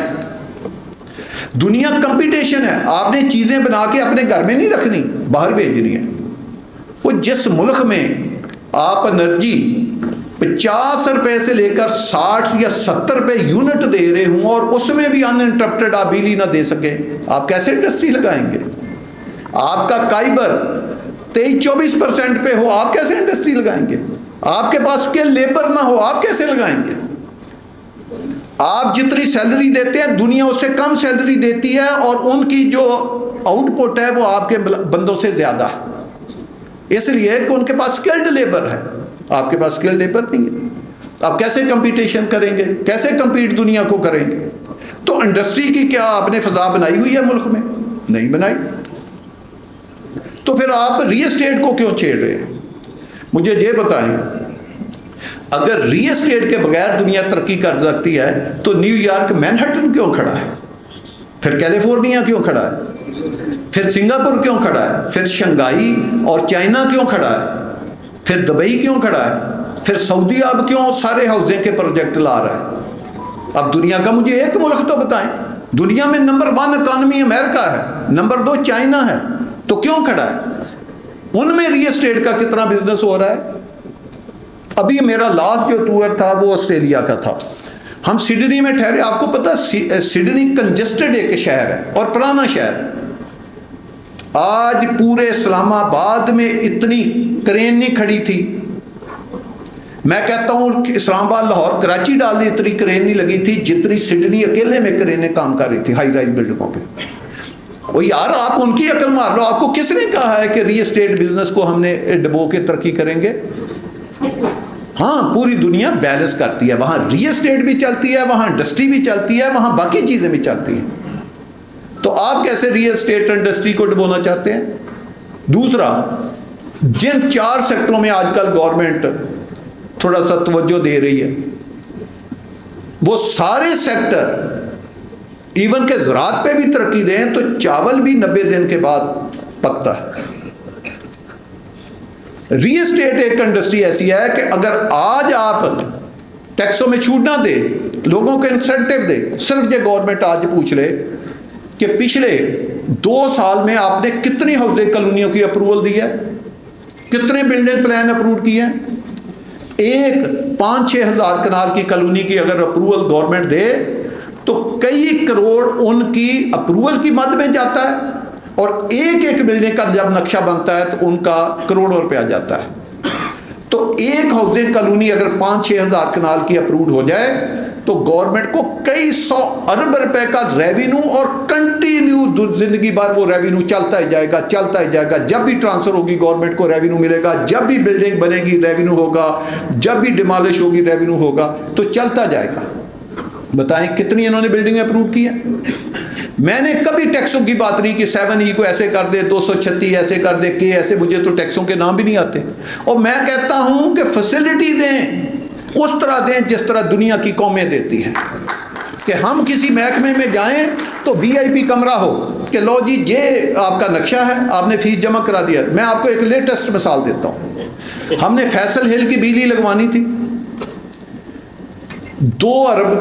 دنیا کمپٹیشن ہے, آپ نے چیزیں بنا کے اپنے گھر میں نہیں رکھنی, باہر بھیجنی ہے. وہ جس ملک میں آپ انرجی 50 روپے سے لے کر 60 یا 70 روپے یونٹ دے رہے ہوں اور اس میں بھی ان انٹرپٹڈ آپ بجلی نہ دے سکیں, آپ کیسے انڈسٹری لگائیں گے؟ آپ کا کائبر 23-24% پہ ہو, آپ کیسے انڈسٹری لگائیں گے؟ آپ کے پاس کے لیبر نہ ہو, آپ کیسے لگائیں گے؟ آپ جتنی سیلری دیتے ہیں دنیا اس سے کم سیلری دیتی ہے اور ان کی جو آؤٹ پٹ ہے وہ آپ کے بندوں سے زیادہ ہے, اس لیے کہ ان کے پاس اسکلڈ لیبر ہے, آپ کے پاس اسکلڈ لیبر نہیں ہے. آپ کیسے کمپٹیشن کریں گے؟ کیسے کمپیٹ دنیا کو کریں گے؟ تو انڈسٹری کی کیا آپ نے فضا بنائی ہوئی ہے ملک میں؟ نہیں بنائی. تو پھر آپ ری اسٹیٹ کو کیوں چھیڑ رہے ہیں؟ مجھے یہ بتائیں, اگر ری اسٹیٹ کے بغیر دنیا ترقی کر سکتی ہے تو نیو یارک مینہٹن کیوں کھڑا ہے؟ پھر کیلیفورنیا کیوں کھڑا ہے؟ پھر سنگاپور کیوں کھڑا ہے؟ پھر شنگھائی اور چائنا کیوں کھڑا ہے؟ پھر دبئی کیوں کھڑا ہے؟ پھر سعودی اب کیوں سارے ہاؤسنگ کے پروجیکٹ لا رہا ہے؟ اب دنیا کا مجھے ایک ملک تو بتائیں. دنیا میں نمبر 1 اکانومی امریکہ ہے, نمبر 2 چائنا ہے, تو کیوں کھڑا ہے؟ ان میں ری اسٹیٹ کا کتنا بزنس ہو رہا ہے؟ ابھی میرا لاسٹ جو ٹور تھا وہ آسٹریلیا کا تھا. ہم سڈنی میں ٹھہرے. آپ کو پتا سڈنی کنجسٹڈ ایک شہر ہے اور پرانا شہر ہے. آج پورے اسلام آباد میں اتنی کرین نہیں کھڑی تھی. میں کہتا ہوں کہ اسلام آباد لاہور کراچی ڈال دی اتنی کرین نہیں لگی تھی جتنی سڈنی اکیلے میں کرینیں کام کر رہی تھی ہائی رائز بلڈنگوں پہ. وہ یار آپ ان کی عقل مار لو. آپ کو کس نے کہا ہے کہ ری اسٹیٹ بزنس کو ہم نے ڈبو کے ترقی کریں گے؟ ہاں پوری دنیا بیلنس کرتی ہے, وہاں ری اسٹیٹ بھی چلتی ہے, وہاں انڈسٹری بھی چلتی ہے, وہاں باقی چیزیں بھی چلتی ہیں. تو آپ کیسے ری اسٹیٹ انڈسٹری کو ڈبونا چاہتے ہیں؟ دوسرا, جن 4 سیکٹروں میں آج کل گورنمنٹ تھوڑا سا توجہ دے رہی ہے وہ سارے سیکٹر ایون کہ زراعت پہ بھی ترقی دیں تو چاول بھی 90 دن کے بعد پکتا ہے. ری اسٹیٹ ایک انڈسٹری ایسی ہے کہ اگر آج آپ ٹیکسوں میں چھوٹ نہ دے, لوگوں کو انسینٹیو دے. صرف یہ گورنمنٹ آج پوچھ لے کہ پچھلے 2 سال میں آپ نے کتنی ہاؤسنگ کالونیوں کی اپروول دی ہے, کتنے بلڈنگ پلان اپروو کیے ہیں. ایک 5-6 ہزار کنال کی کالونی کی اگر اپروول گورنمنٹ دے تو کئی کروڑ ان کی اپروول کی مد میں جاتا ہے, اور ایک بلڈنگ کا جب نقشہ بنتا ہے تو ان کا کروڑوں روپیہ جاتا ہے. تو ایک ہاؤسنگ کالونی اگر 5-6 ہزار کنال کی اپروڈ ہو جائے تو گورنمنٹ کو کئی 100 ارب روپے کا ریونیو, اور کنٹینیو زندگی بھر وہ ریونیو چلتا ہی جائے گا, چلتا ہی جائے گا. جب بھی ٹرانسفر ہوگی گورنمنٹ کو ریونیو ملے گا, جب بھی بلڈنگ بنے گی ریونیو ہوگا, جب بھی ڈیمالش ہوگی ریونیو ہوگا, تو چلتا جائے گا. بتائیں کتنی انہوں نے بلڈنگیں اپروو کی ہیں؟ میں نے کبھی ٹیکسوں کی بات نہیں کی. 7E کو ایسے کر دے, 236 ایسے کر دے, کہ ایسے, مجھے تو ٹیکسوں کے نام بھی نہیں آتے. اور میں کہتا ہوں کہ فیسلٹی دیں, اس طرح دیں جس طرح دنیا کی قومیں دیتی ہیں, کہ ہم کسی محکمے میں جائیں تو VIP کمرہ ہو کہ لو جی یہ آپ کا نقشہ ہے, آپ نے فیس جمع کرا دیا. میں آپ کو ایک لیٹسٹ مثال دیتا ہوں. ہم نے فیصل ہل کی بجلی لگوانی تھی, 2 ارب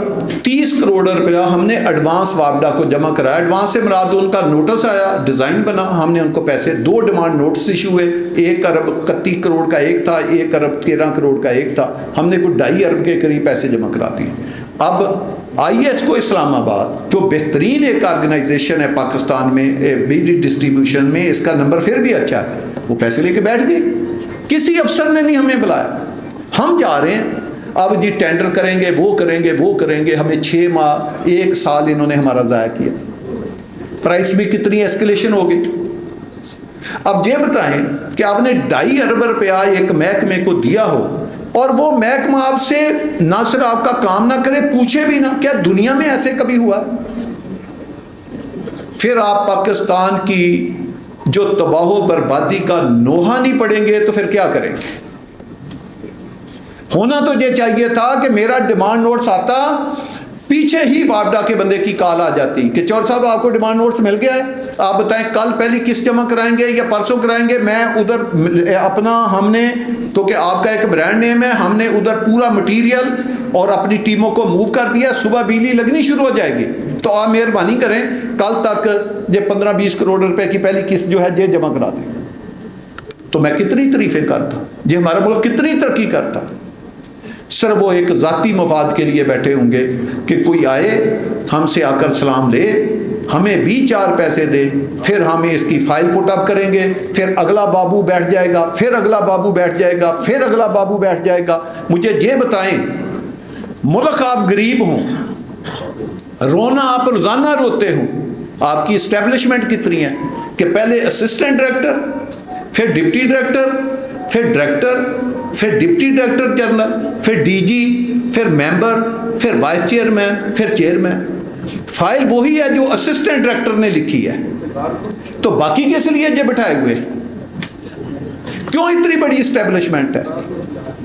30 کروڑ روپیہ ہم نے ایڈوانس وابڈا کو جمع کرایا. ایڈوانس سے مراد ان کا نوٹس آیا, ڈیزائن بنا, ہم نے ان کو پیسے 2 ڈیمانڈ نوٹس ایشو ہوئے. 1 ارب 31 کروڑ کا ایک تھا, 1 ارب 13 کروڑ کا ایک تھا. ہم نے کوئی 2.5 ارب کے قریب پیسے جمع کرا دیے. اب IS کو اسلام آباد جو بہترین ایک آرگنائزیشن ہے پاکستان میں بجلی ڈسٹریبیوشن میں, اس کا نمبر پھر بھی اچھا ہے, وہ پیسے لے کے بیٹھ گئے. کسی افسر نے نہیں ہمیں بلایا. ہم جا رہے ہیں, اب جی ٹینڈر کریں گے, وہ کریں گے, وہ کریں گے. ہمیں 6 ماہ 1 سال انہوں نے ہمارا ضائع کیا. پرائس بھی کتنی ایسکلیشن ہو گئی. اب یہ بتائیں کہ آپ نے 2.5 ارب روپیہ ایک محکمے کو دیا ہو اور وہ محکمہ آپ سے نہ صرف آپ کا کام نہ کرے, پوچھے بھی نہ. کیا دنیا میں ایسے کبھی ہوا ہے؟ پھر آپ پاکستان کی جو تباہ و بربادی کا نوحہ نہیں پڑیں گے تو پھر کیا کریں گے؟ ہونا تو یہ چاہیے تھا کہ میرا ڈیمانڈ نوٹس آتا، پیچھے ہی واپڈا کے بندے کی کال آ جاتی کہ چور صاحب آپ کو ڈیمانڈ نوٹس مل گیا ہے، آپ بتائیں کل پہلی قسط جمع کرائیں گے یا پرسوں کرائیں گے؟ میں ادھر اپنا، ہم نے تو کہ آپ کا ایک برانڈ نیم ہے، ہم نے ادھر پورا مٹیریل اور اپنی ٹیموں کو موو کر دیا، صبح بجلی لگنی شروع ہو جائے گی، تو آپ مہربانی کریں کل تک یہ 15-20 کروڑ روپے کی پہلی قسط جو ہے یہ جمع کرا دیں۔ تو میں کتنی تعریفیں کرتا، یہ ہمارا ملک کتنی ترقی کرتا۔ صرف وہ ایک ذاتی مفاد کے لیے بیٹھے ہوں گے کہ کوئی آئے ہم سے آ کر سلام لے، ہمیں بھی 4 پیسے دے، پھر ہم اس کی فائل پٹ اپ کریں گے، پھر اگلا بابو بیٹھ جائے گا، پھر اگلا بابو بیٹھ جائے گا، پھر اگلا بابو بیٹھ جائے گا۔ مجھے یہ بتائیں، ملک آپ غریب ہوں، رونا آپ روزانہ روتے ہوں، آپ کی اسٹیبلشمنٹ کتنی ہے کہ پہلے اسسٹنٹ ڈائریکٹر، پھر ڈپٹی ڈائریکٹر، پھر ڈائریکٹر، پھر ڈپٹی ڈائریکٹر جنرل، پھر ڈی جی، پھر ممبر، پھر وائس چیئرمین، پھر چیئرمین۔ فائل وہی ہے جو اسسٹنٹ ڈائریکٹر نے لکھی ہے، تو باقی کس لیے یہ بٹھائے ہوئے؟ کیوں اتنی بڑی اسٹیبلشمنٹ ہے؟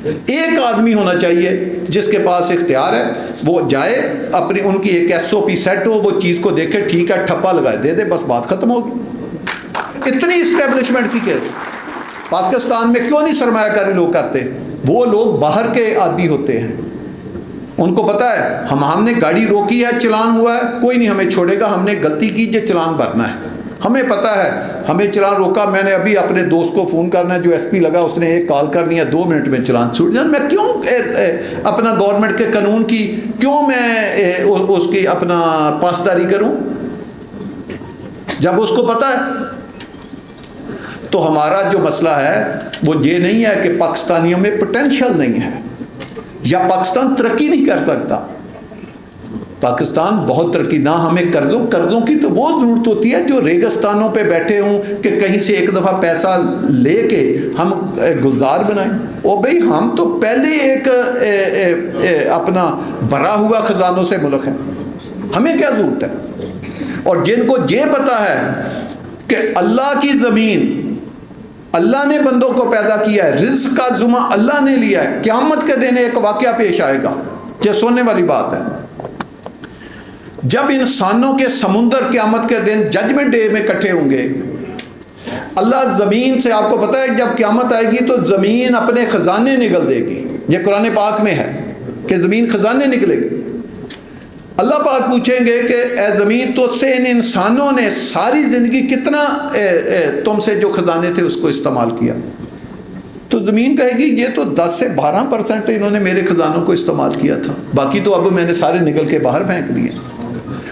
ایک آدمی ہونا چاہیے جس کے پاس اختیار ہے، وہ جائے اپنی، ان کی ایک SOP سیٹ ہو، وہ چیز کو دیکھے، ٹھیک ہے ٹھپا لگائے دے دے، بس بات ختم ہوگی۔ اتنی اسٹیبلشمنٹ کی کہ پاکستان میں کیوں نہیں سرمایہ کاری لوگ کرتے؟ وہ لوگ باہر کے عادی ہوتے ہیں، ان کو پتہ ہے ہم نے گاڑی روکی ہے، چلان ہوا ہے، کوئی نہیں ہمیں چھوڑے گا، ہم نے غلطی کی، یہ چلان بھرنا ہے، ہمیں پتہ ہے ہمیں چلان روکا، میں نے ابھی اپنے دوست کو فون کرنا ہے جو SP لگا، اس نے ایک کال کرنی ہے، 2 منٹ میں چلان چھوٹ جانا۔ میں کیوں اپنا گورنمنٹ کے قانون کی کیوں میں اس کی اپنا پاسداری کروں جب اس کو پتہ ہے؟ تو ہمارا جو مسئلہ ہے وہ یہ نہیں ہے کہ پاکستانیوں میں پوٹینشل نہیں ہے یا پاکستان ترقی نہیں کر سکتا۔ پاکستان بہت ترقی، نہ ہمیں قرضوں کی تو وہ ضرورت ہوتی ہے جو ریگستانوں پہ بیٹھے ہوں کہ کہیں سے ایک دفعہ پیسہ لے کے ہم گلزار بنائیں۔ او بھئی ہم تو پہلے ایک اپنا بھرا ہوا خزانوں سے ملک ہے، ہمیں کیا ضرورت ہے؟ اور جن کو یہ پتہ ہے کہ اللہ کی زمین اللہ نے بندوں کو پیدا کیا ہے، رزق کا ذمہ اللہ نے لیا ہے، قیامت کے دن ایک واقعہ پیش آئے گا، یہ سننے والی بات ہے، جب انسانوں کے سمندر قیامت کے دن ججمنٹ ڈے میں اکٹھے ہوں گے، اللہ زمین سے، آپ کو پتہ ہے جب قیامت آئے گی تو زمین اپنے خزانے نگل دے گی، یہ قرآن پاک میں ہے کہ زمین خزانے نکلے گی۔ اللہ پاک پوچھیں گے کہ اے زمین تو سے ان انسانوں نے ساری زندگی کتنا تم سے جو خزانے تھے اس کو استعمال کیا؟ تو زمین کہے گی یہ تو 10 سے 12% انہوں نے میرے خزانوں کو استعمال کیا تھا، باقی تو اب میں نے سارے نکل کے باہر پھینک دیے۔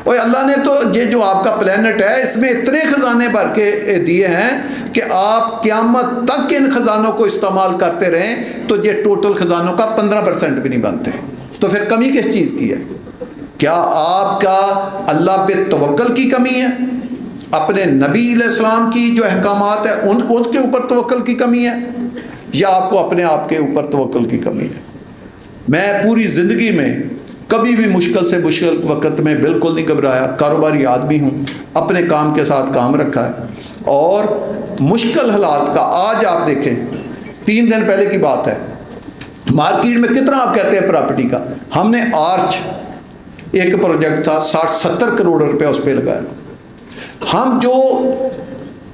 اور اللہ نے تو یہ جو آپ کا پلینٹ ہے اس میں اتنے خزانے بھر کے دیے ہیں کہ آپ قیامت تک ان خزانوں کو استعمال کرتے رہیں تو یہ ٹوٹل خزانوں کا 15% بھی نہیں بنتے، تو پھر کمی کس چیز کی ہے؟ کیا آپ کا اللہ پہ توکل کی کمی ہے؟ اپنے نبی علیہ السلام کی جو احکامات ہیں ان کے اوپر توکل کی کمی ہے، یا آپ کو اپنے آپ کے اوپر توکل کی کمی ہے؟ میں پوری زندگی میں کبھی بھی مشکل سے مشکل وقت میں بالکل نہیں گھبرایا، کاروباری آدمی ہوں، اپنے کام کے ساتھ کام رکھا ہے، اور مشکل حالات کا آج آپ دیکھیں، 3 دن پہلے کی بات ہے، مارکیٹ میں کتنا آپ کہتے ہیں پراپرٹی کا، ہم نے آرچ ایک پروجیکٹ تھا 60-70 کروڑ روپے اس پہ لگایا۔ ہم جو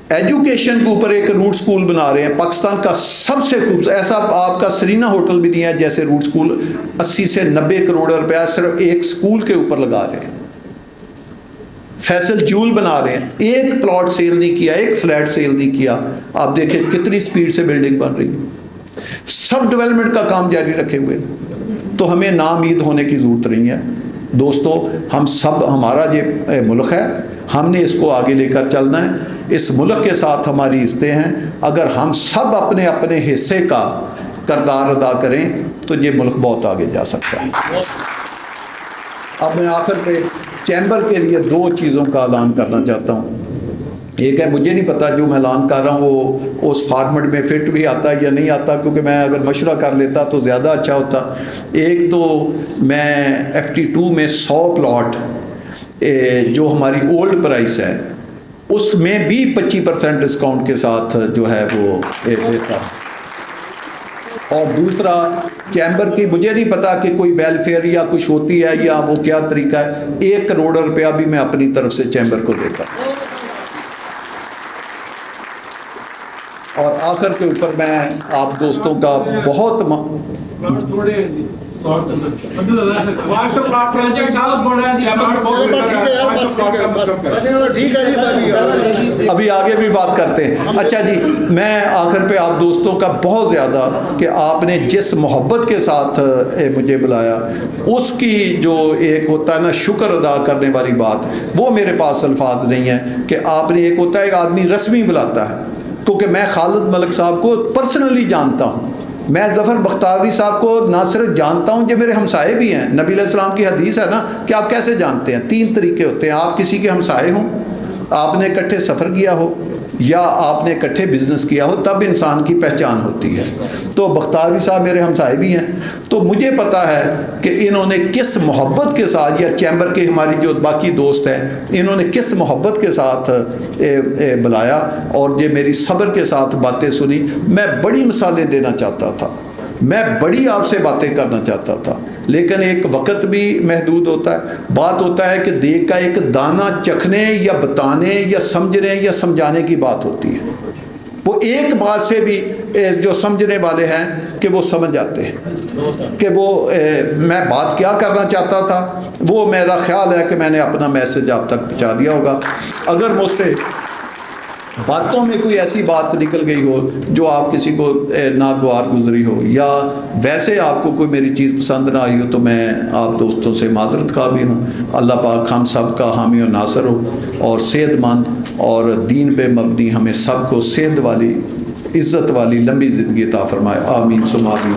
ایجوکیشن کے اوپر ایک روٹ سکول بنا رہے ہیں، پاکستان کا سب سے خوبصورت، ایسا آپ کا سرینا ہوٹل بھی نہیں ہے جیسے روٹ سکول، 80 سے 90 کروڑ روپیہ صرف ایک سکول کے اوپر لگا رہے ہیں۔ فیصل جول بنا رہے ہیں، ایک پلاٹ سیل نہیں کیا، ایک فلیٹ سیل نہیں کیا، آپ دیکھیں کتنی سپیڈ سے بلڈنگ بن رہی ہے، سب ڈیولپمنٹ کا کام جاری رکھے ہوئے۔ تو ہمیں نا امید ہونے کی ضرورت نہیں ہے دوستو، ہم سب، ہمارا یہ ملک ہے، ہم نے اس کو آگے لے کر چلنا ہے، اس ملک کے ساتھ ہماری عزتیں ہیں، اگر ہم سب اپنے اپنے حصے کا کردار ادا کریں تو یہ ملک بہت آگے جا سکتا ہے۔ اب میں آخر پہ چیمبر کے لیے 2 چیزوں کا اعلان کرنا چاہتا ہوں۔ ایک ہے، مجھے نہیں پتا جو میں اعلان کر رہا ہوں وہ اس فارمیٹ میں فٹ بھی آتا ہے یا نہیں آتا، کیونکہ میں اگر مشورہ کر لیتا تو زیادہ اچھا ہوتا۔ ایک تو میں FT2 میں 100 پلاٹ جو ہماری اولڈ پرائس ہے اس میں بھی 25% ڈسکاؤنٹ کے ساتھ جو ہے وہ دیتا ہے. اور دوسرا چیمبر کی مجھے نہیں پتا کہ کوئی ویلفیئر یا کچھ ہوتی ہے یا وہ کیا طریقہ ہے, 1 کروڑ روپیہ بھی میں اپنی طرف سے چیمبر کو دیتا ہوں. اور آخر کے اوپر میں آپ دوستوں کا بہت ابھی آگے بھی بات کرتے ہیں. اچھا جی, میں آخر پہ آپ دوستوں کا بہت زیادہ کہ آپ نے جس محبت کے ساتھ مجھے بلایا, اس کی جو ایک ہوتا ہے نا شکر ادا کرنے والی بات, وہ میرے پاس الفاظ نہیں ہیں. کہ آپ نے ایک ہوتا ہے ایک آدمی رسمی بلاتا ہے, کیونکہ میں خالد ملک صاحب کو پرسنلی جانتا ہوں, میں ظفر بختیاری صاحب کو نہ صرف جانتا ہوں, یہ میرے ہمسائے بھی ہیں. نبی علیہ السلام کی حدیث ہے نا کہ آپ کیسے جانتے ہیں, 3 طریقے ہوتے ہیں. آپ کسی کے ہمسائے ہوں, آپ نے اکٹھے سفر کیا ہو, یا آپ نے اکٹھے بزنس کیا ہو, تب انسان کی پہچان ہوتی ہے. تو بختیاری صاحب میرے ہمسائے بھی ہیں, تو مجھے پتا ہے کہ انہوں نے کس محبت کے ساتھ, یا چیمبر کے ہماری جو باقی دوست ہیں انہوں نے کس محبت کے ساتھ بلایا, اور یہ میری صبر کے ساتھ باتیں سنی. میں بڑی مثالیں دینا چاہتا تھا, میں بڑی آپ سے باتیں کرنا چاہتا تھا, لیکن ایک وقت بھی محدود ہوتا ہے. بات ہوتا ہے کہ دیگ کا ایک دانہ چکھنے یا بتانے یا سمجھنے یا سمجھانے کی بات ہوتی ہے. وہ ایک بات سے بھی جو سمجھنے والے ہیں کہ وہ سمجھ جاتے ہیں کہ وہ میں بات کیا کرنا چاہتا تھا. وہ میرا خیال ہے کہ میں نے اپنا میسج آپ تک پہنچا دیا ہوگا. اگر مجھ سے باتوں میں کوئی ایسی بات نکل گئی ہو جو آپ کسی کو ناگوار گزری ہو, یا ویسے آپ کو کوئی میری چیز پسند نہ آئی ہو, تو میں آپ دوستوں سے معذرت خواہ بھی ہوں. اللہ پاک ہم سب کا حامی و ناصر ہو, اور صحت مند اور دین پہ مبنی ہمیں سب کو صحت والی, عزت والی لمبی زندگی عطا فرمائے. آمین ثم آمین.